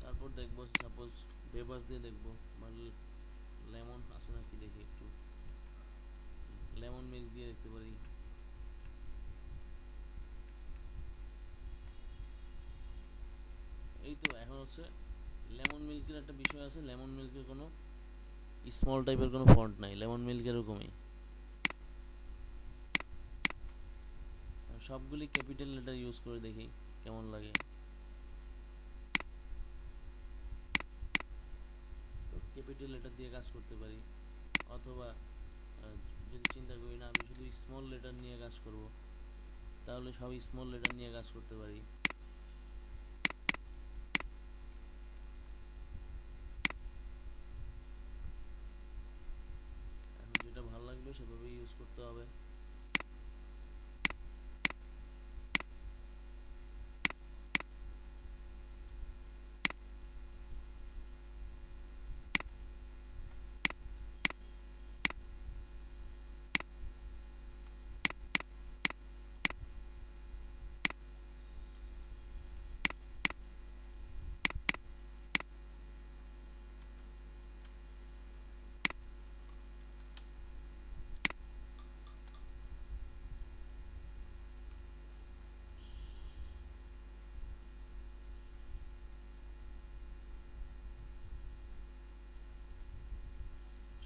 তারপর দেখবো সাপোজ বেবাস দিয়ে দেখবো, মানে লেমন আছে নাকি দেখি একটু, লেমন মিল্ক দিয়ে দেখতে পারি। এই তো এখন হচ্ছে লেমন মিল্কের একটা বিষয় আছে, লেমন মিল্কের কোনো স্মল টাইপের কোনো ফন্ট নাই, লেমন মিল্ক এরকমই সবগুলি ক্যাপিটাল লেটার ইউজ করে দেখি কেমন লাগে। তো ক্যাপিটাল লেটার দিয়ে কাজ করতে পারি, অথবা যদি চিন্তা করি না আমি শুধু স্মল লেটার নিয়ে কাজ করব, তাহলে সব স্মল লেটার নিয়ে কাজ করতে পারি। এখন যেটা ভালো লাগবে সেভাবে ইউজ করতে হবে।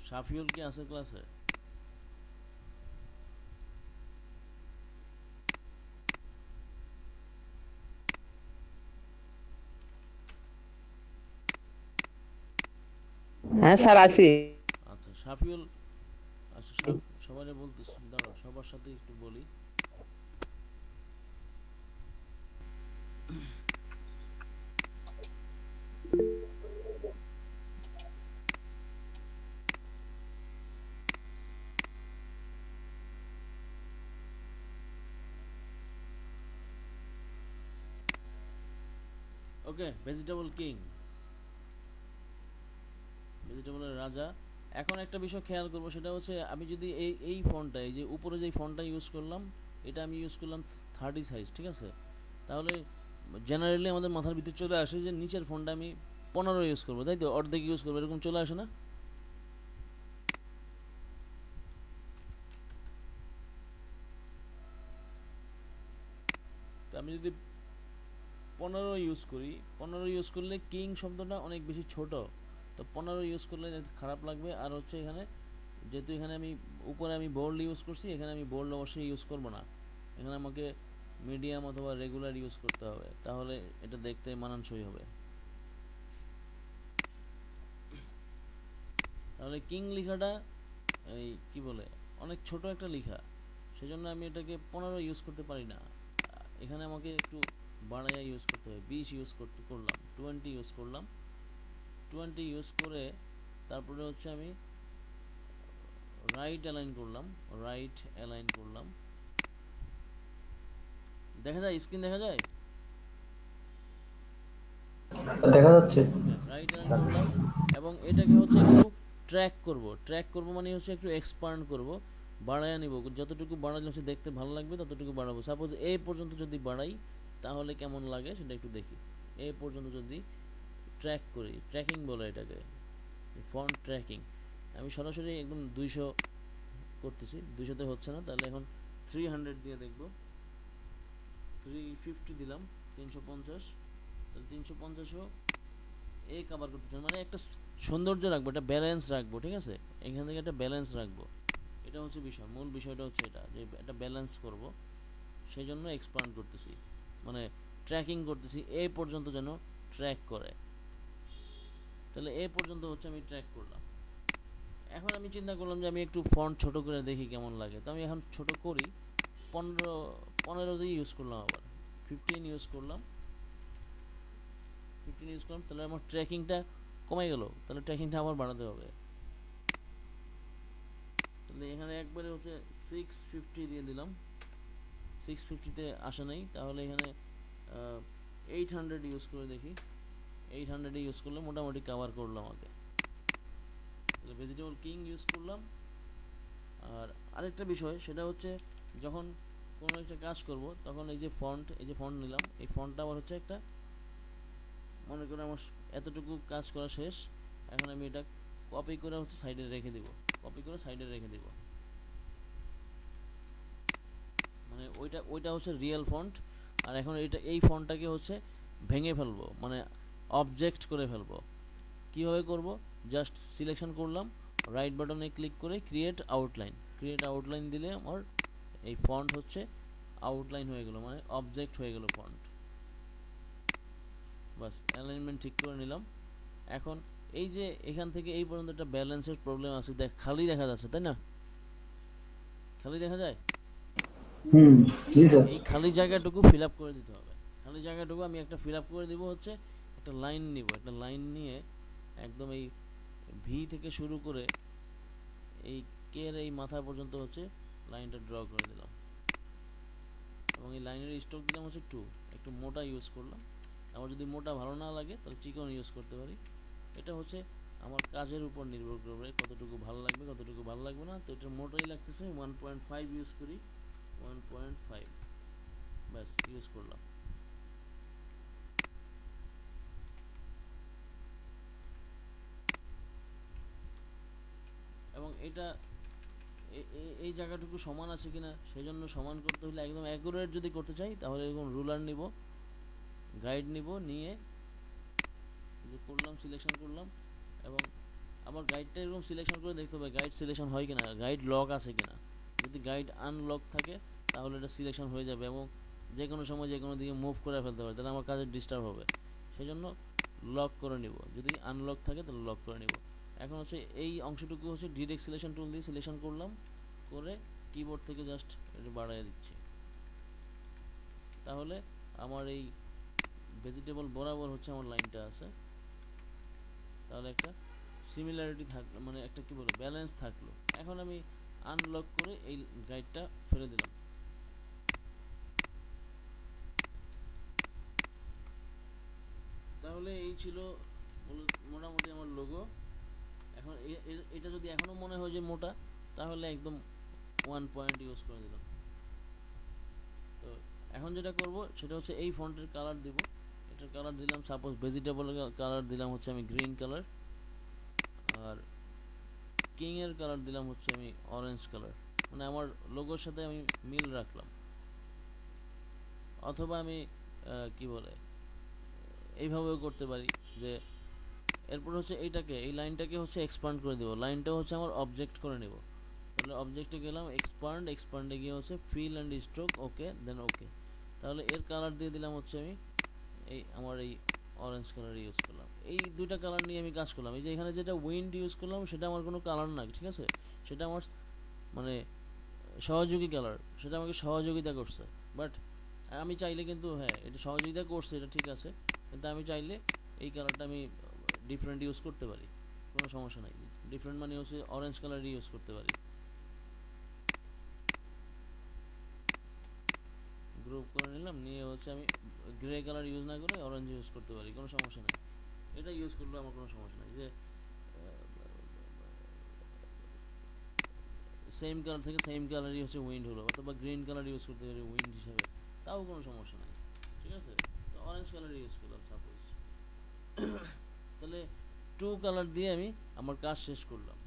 সাফিউল কি আছে ক্লাসে? হ্যাঁ স্যার আছি। আচ্ছা সাফিউল, আচ্ছা সবাই বলতেছি, দাঁড়াও সবার সাথে একটু বলি। ওকে, ভেজিটেবল কিং, ভেজিটেবলের রাজা। এখন একটা বিষয় খেয়াল করবো, সেটা হচ্ছে আমি যদি এই ফন্টটা, এই যে উপরে যে ফন্টটা ইউজ করলাম, এটা আমি ইউজ করলাম 30 সাইজ, ঠিক আছে? তাহলে জেনারেলি আমাদের মাথার ভিতরে চলে আসে যে নিচের ফন্টটা আমি 15 ইউজ করবো, তাই তো? অর্ধেক ইউজ করবো, এরকম চলে আসে না? তো আমি যদি 15 ইউজ করি, 15 ইউজ করলে কিং শব্দটা অনেক বেশি ছোট, তো 15 ইউজ করলে খারাপ লাগবে। আর হচ্ছে এখানে যেহেতু এখানে আমি উপরে আমি বোল্ড ইউজ করছি, এখানে আমি বোল্ড অবশ্যই ইউজ করব না, এখানে আমাকে মিডিয়াম অথবা রেগুলার ইউজ করতে হবে, তাহলে এটা দেখতে মানানসই হবে। তাহলে কিং লেখাটা এই কি বলে অনেক ছোট একটা লেখা, সেজন্য আমি এটাকে 15 ইউজ করতে পারি না, এখানে আমাকে একটু বাড়াইয়া ইউজ করতে হবে। 20 ইউজ করলাম, 20 ইউজ করলাম, 20 ইউজ করে তারপরে হচ্ছে আমি রাইট অ্যালাইন করলাম, রাইট অ্যালাইন করলাম। দেখা যায় স্ক্রিন দেখা যায়? দেখা যাচ্ছে। রাইট অ্যালাইন করলাম এবং এটাকে হচ্ছে একটু ট্র্যাক করব, ট্র্যাক করব মানে হচ্ছে একটু এক্সপান্ড করব, বাড়াইয়া নিব, যতটুকু বাড়ালে হচ্ছে দেখতে ভালো লাগবে ততটুকু বাড়াবো। সাপোজ এই পর্যন্ত যদি বাড়াই তাহলে কেমন লাগে সেটা একটু দেখি। এই পর্যন্ত যদি ট্র্যাক করি, ট্র্যাকিং বলে এটাকে, ফন্ট ট্র্যাকিং। আমি সরাসরি একদম 200 করতেছি, 200তে হচ্ছে না, তাহলে এখন 300 দিয়ে দেখব, 350 দিলাম, 350, তাহলে 350ও কভার করতেছে, মানে একটা সৌন্দর্য রাখবো, একটা ব্যালেন্স রাখবো, ঠিক আছে? এখান থেকে একটা ব্যালেন্স রাখবো, এটা হচ্ছে বিষয়, মূল বিষয়টা হচ্ছে এটা, যে একটা ব্যালেন্স করব, সেই জন্য এক্সপান্ড করতেছি, মানে ট্র্যাকিং করতেছি, এই পর্যন্ত যেন ট্র্যাক করে। তাহলে এই পর্যন্ত হচ্ছে আমি ট্র্যাক করলাম। এখন আমি চিন্তা করলাম যে আমি একটু ফন্ট ছোট করে দেখি কেমন লাগে, তো আমি এখন ছোট করি, 15 দিয়ে ইউজ করলাম, আবার 15 ইউজ করলাম, 15 ইউজ করলাম, তাহলে আমার ট্র্যাকিংটা কমে গেল, তাহলে ট্র্যাকিংটা আবার বাড়াতে হবে। তাহলে এখানে একবারে হচ্ছে 650 দিয়ে দিলাম, 650-তে আসে নাই, তাহলে এখানে 800 ইউজ করে দেখি। 800 ইউজ করলে মোটামুটি কভার করলাম আগে। তাহলে ভেজিটেবল কিং ইউজ করলাম। আর আরেকটা বিষয় সেটা হচ্ছে যখন কোনো একটা কাজ করব তখন এই যে ফন্ট নিলাম, এই ফন্টটা আবার হচ্ছে একটা, মনে করেন আমার এতটুকু কাজ করা শেষ, এখন আমি এটা কপি করে হচ্ছে সাইডে রেখে দিব, মানে ওইটা হচ্ছে রিয়েল ফন্ট। আর এখন এই ফন্টটাকে হচ্ছে ভেঙে ফেলবো, মানে অবজেক্ট করে ফেলবো। কিভাবে করব? জাস্ট সিলেকশন করলাম, রাইট বাটনে ক্লিক করে ক্রিয়েট আউটলাইন দিলে আমার এই ফন্ট হচ্ছে আউটলাইন হয়ে গেল, মানে অবজেক্ট হয়ে গেল ফন্ট। বাস, অ্যালাইনমেন্ট ঠিক করে নিলাম। এখন এই যে এখান থেকে এই পর্যন্ত একটা ব্যালেন্সের প্রবলেম আছে, খালি দেখা যাচ্ছে, তাই না? খালি দেখা যায়। জি স্যার। এই খালি জায়গাটুকু ফিল আপ করে দিতে হবে। খালি জায়গাটুকু আমি একটা ফিল আপ করে দিব হচ্ছে, একটা লাইন নিয়ে একদম এই ভি থেকে শুরু করে এই কে এর এই মাথা পর্যন্ত হচ্ছে লাইনটা ড্র করে দিলাম, এবং এই লাইনের স্ট্রোক দিলাম হচ্ছে 2, একটু মোটা ইউজ করলাম। আমার যদি মোটা ভালো না লাগে তাহলে চিকন ইউজ করতে পারি। এটা হচ্ছে আমার কাজের উপর নির্ভর করবে কতটুকু ভালো লাগবে কতটুকু ভালো লাগবে না। তো এটা মোটাই লাগতেছে, 1.5 ইউজ করি, 1.5 ব্যাস ইউজ করলাম। এবং এটা এই জায়গাটুকু সমান আছে কিনা সেই জন্য সমান করতে হলে একদম অ্যাকুরেট যদি করতে চাই তাহলে এরকম রুলার নিব, গাইড নিব, নিয়ে যে করলাম সিলেকশন করলাম, এবং আবার গাইডটা এরকম সিলেকশন করে দেখতে হবে গাইড সিলেকশন হয় কিনা, গাইড লক আছে কিনা। যদি গাইড আনলক থাকে তাহলে এটা সিলেকশন হয়ে যাবে এবং যে কোনো সময় যে কোনো দিকে মুভ করে ফেলতে পারে, তাহলে আমার কাজে ডিস্টার্ব হবে। সেই জন্য লক করে নিব, যদি আনলক থাকে তাহলে লক করে নিব। এখন হচ্ছে এই অংশটুকু হচ্ছে ডিরেক্ট সিলেকশন টুল দিয়ে সিলেকশন করলাম, করে কিবোর্ড থেকে জাস্ট এটা বাড়াই দিচ্ছি, তাহলে আমার এই ভেজিটেবল বরাবর হচ্ছে আমার লাইনটা আছে। তাহলে একটা সিমিলারিটি থাকলো, মানে একটা কি বলে ব্যালেন্স থাকলো। এখন আমি আনলক করে এই গাইডটা ফেলে দিলাম। তাহলে এই ছিল মোটামুটি আমার লোগো। এখন এটা যদি এখনো মনে হয় যে মোটা, তাহলে একদম 1 পয়েন্ট ইউজ করে দিলাম। তো এখন যেটা করব সেটা হচ্ছে এই ফন্টের কালার দিব। এটার কালার দিলাম, সাপোজ ভেজিটেবলের কালার দিলাম হচ্ছে আমি গ্রিন কালার, আর কিং এর কালার দিলাম হচ্ছে আমি অরেঞ্জ কালার, মানে আমার লোগোর সাথে আমি মিল রাখলাম। অথবা আমি কি বলে এইভাবেও করতে পারি যে এরপর হচ্ছে এই লাইনটাকে হচ্ছে এক্সপান্ড করে দেবো, লাইনটা হচ্ছে আমার অবজেক্ট করে নেব। তাহলে অবজেক্টে গেলাম, এক্সপান্ডে গিয়ে হচ্ছে ফিল অ্যান্ড স্ট্রোক, ওকে, দেন ওকে। তাহলে এর কালার দিয়ে দিলাম হচ্ছে আমি আমার এই অরেঞ্জ কালার ইউজ করলাম। এই দুইটা কালার নিয়ে আমি কাজ করলাম। এই যে এখানে যেটা উইন্ড ইউজ করলাম সেটা আমার কোনো কালার না, ঠিক আছে, সেটা আমার মানে সহযোগী কালার, সেটা আমাকে সহযোগিতা করছে। বাট আমি চাইলে কিন্তু, হ্যাঁ এটা সহযোগিতা করছে, এটা ঠিক আছে, কিন্তু আমি চাইলে এই কালারটা আমি ডিফারেন্ট ইউজ করতে পারি, কোনো সমস্যা নাই। ডিফারেন্ট মানে হচ্ছে অরেঞ্জ কালার ইউজ করতে পারি। গ্রুপ করে নিলাম, নিয়ে হচ্ছে আমি গ্রে কালার ইউজ না করে অরেঞ্জ ইউজ করতে পারি, কোনো সমস্যা নেই। এটা ইউজ করলে আমার কোনো সমস্যা নেই যে সেম কালার থেকে সেম কালারই হচ্ছে উইন্ড হলো, অথবা গ্রিন কালার ইউজ করতে পারি উইন্ড হিসাবে, তাও কোনো সমস্যা নেই, ঠিক আছে। তো অরেঞ্জ কালার ইউজ করলাম সাপোজ। তাহলে 2 কালার দিয়ে আমি আমার কাজ শেষ করলাম।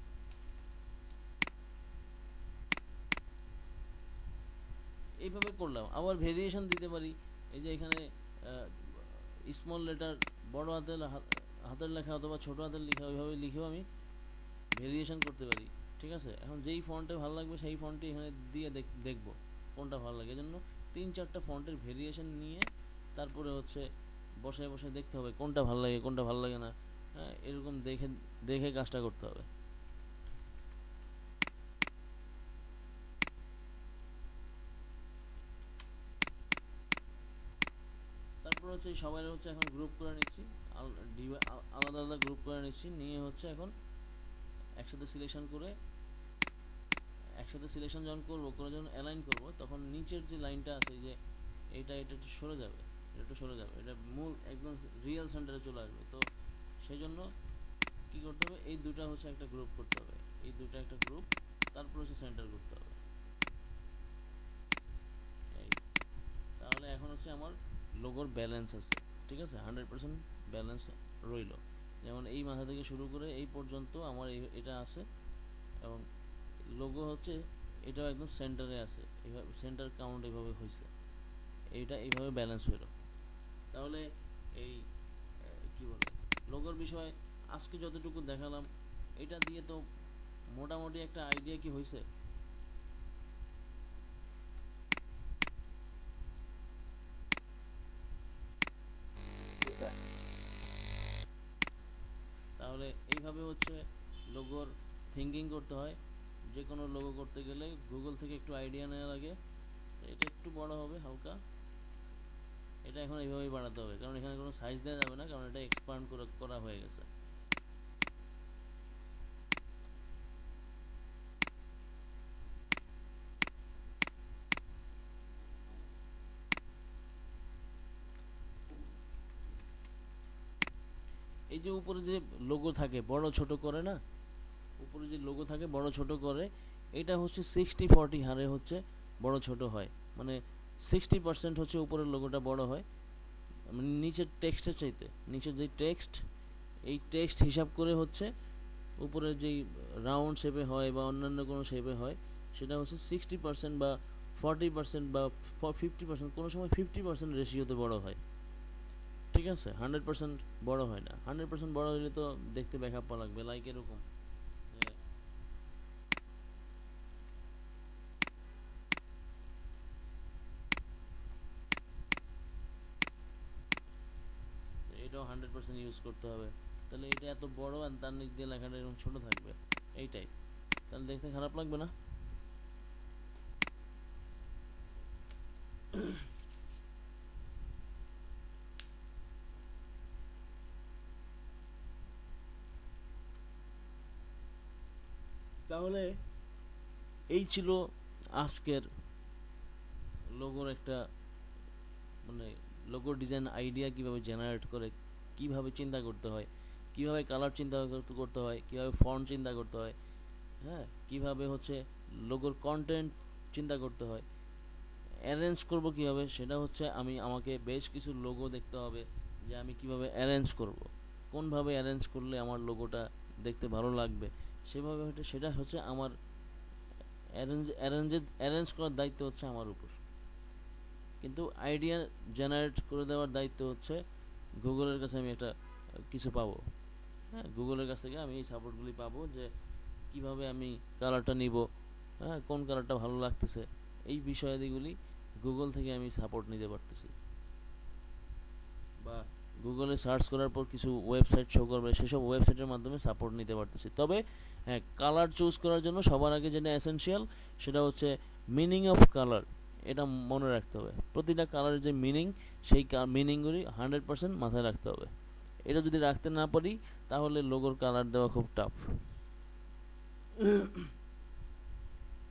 এইভাবে করলাম। আবার ভেরিয়েশন দিতে পারি, এই যে এখানে স্মল লেটার বড় হাতের লেখা অথবা ছোট হাতের লেখা, ওইভাবে লিখেও আমি ভেরিয়েশন করতে পারি, ঠিক আছে। এখন যেই ফন্টে ভালো লাগবে সেই ফন্টে এখানে দিয়ে দেখব কোনটা ভালো লাগে। এজন্য 3-4টা ফন্টের ভেরিয়েশন নিয়ে তারপরে হচ্ছে বসে বসে দেখতে হবে কোনটা ভালো লাগে কোনটা ভালো লাগে না, হ্যাঁ, এরকম দেখে দেখে কাজটা করতে হবে। তারপর হচ্ছে সবাই হচ্ছে এখন গ্রুপ করে নিচ্ছি, আলাদা আলাদা গ্রুপ করে নিচ্ছি, নিয়ে হচ্ছে এখন একসাথে সিলেকশন করে, একসাথে সিলেকশন যখন করবো, করে যখন অ্যালাইন করবো, তখন নিচের যে লাইনটা আছে যে এটা একটু সরে যাবে, এটা মূল একদম রিয়েল সেন্টারে চলে আসবে। তো সেই জন্য কী করতে হবে, এই দুটা হচ্ছে একটা গ্রুপ করতে হবে, এই দুটা একটা গ্রুপ, তারপর হচ্ছে সেন্টার করতে হবে। এই তাহলে এখন হচ্ছে আমার লোগোর ব্যালেন্স আছে, ঠিক আছে, 100% ব্যালেন্স রইল। যেমন এই মাথা থেকে শুরু করে এই পর্যন্ত আমার এটা আছে, এবং লোগো হচ্ছে এটাও একদম সেন্টারে আছে, এইভাবে সেন্টার কাউন্ট এইভাবে হয়েছে, এইটা এইভাবে ব্যালেন্স হইল। তাহলে এই কি বলে লোগোর বিষয়ে আজকে যতটুকু দেখালাম, এটা দিয়ে তো মোটামুটি একটা আইডিয়া কি হয়েছে। তাহলে এইভাবে হচ্ছে লোগোর থিঙ্কিং করতে হয়। যে কোনো লোগো করতে গেলে গুগল থেকে একটু আইডিয়া নেওয়া লাগে। এটা একটু বড় হবে হালকা, এটা এখন এইভাবেই বাড়াতে হবে, কারণ এখানে কোনো সাইজ দেওয়া যাবে না, কারণ এটা এক্সপান্ড করা হয়ে গেছে। এই যে উপরে যে লোগো থাকে বড় ছোট করে না, উপরে যে লোগো থাকে বড় ছোট করে, এটা হচ্ছে 60-40 হারে হচ্ছে বড় ছোট হয়, মানে 60% হচ্ছে উপরের লোগোটা বড় হয়, মানে নিচের টেক্সটের চাইতে, নিচের যে টেক্সট, এই টেক্সট হিসাব করে হচ্ছে উপরের যেই রাউন্ড শেপে হয় বা অন্যান্য কোনো শেপে হয়, সেটা হচ্ছে 60% বা 40% বা 50%, কোনো সময় 50% রেশিওতে বড় হয়, ঠিক আছে। 100% বড় হয় না, 100% বড় হলে তো দেখতে ব্যাকআপ লাগবে, লাইক এরকম এটাও 100% ইউজ করতে হবে। তাহলে এটা এত বড় আর তার নিচ দিয়ে লেখাটা এরকম ছোট থাকবে, এইটাই, তাহলে দেখতে খারাপ লাগবে না। তাহলে এই ছিল আজকের লোগোর একটা, মানে লোগো ডিজাইন আইডিয়া কিভাবে জেনারেট করে, কিভাবে চিন্তা করতে হয়, কিভাবে কালার চিন্তা করতে হয়, কিভাবে ফন্ট চিন্তা করতে হয়, হ্যাঁ, কিভাবে হচ্ছে লোগোর কন্টেন্ট চিন্তা করতে হয়, অ্যারেঞ্জ করব কিভাবে, সেটা হচ্ছে আমাকে বেশ কিছু লোগো দেখতে হবে যে আমি কিভাবে অ্যারেঞ্জ করব, কোনভাবে অ্যারেঞ্জ করলে আমার লোগোটা দেখতে ভালো লাগবে, সেভাবে সেটা হচ্ছে আমার অ্যারেঞ্জ করার দায়িত্ব হচ্ছে আমার উপর, কিন্তু আইডিয়া জেনারেট করে দেওয়ার দায়িত্ব হচ্ছে গুগলের কাছে। আমি একটা কিছু পাবো, হ্যাঁ, গুগলের কাছ থেকে আমি এই সাপোর্টগুলি পাবো যে কিভাবে আমি কালারটা নিব, হ্যাঁ, কোন কালারটা ভালো লাগতেছে, এই বিষয়াদিগুলি গুগল থেকে আমি সাপোর্ট নিতে পারতেছি, বা গুগলে সার্চ করার পর কিছু ওয়েবসাইট শো করবে, সেসব ওয়েবসাইটের মাধ্যমে সাপোর্ট নিতে পারতেছি। তবে হ্যাঁ, কালার চুজ করার জন্য সবার আগে যেটা এসেনশিয়াল, সেটা হচ্ছে মিনিং অফ কালার, এটা মনে রাখতে হবে। প্রতিটা কালারের যে মিনিং, সেই মিনিংগুলি 100% মাথায় রাখতে হবে। এটা যদি রাখতে না পারি, তাহলে লোগোর কালার দেওয়া খুব টাফ।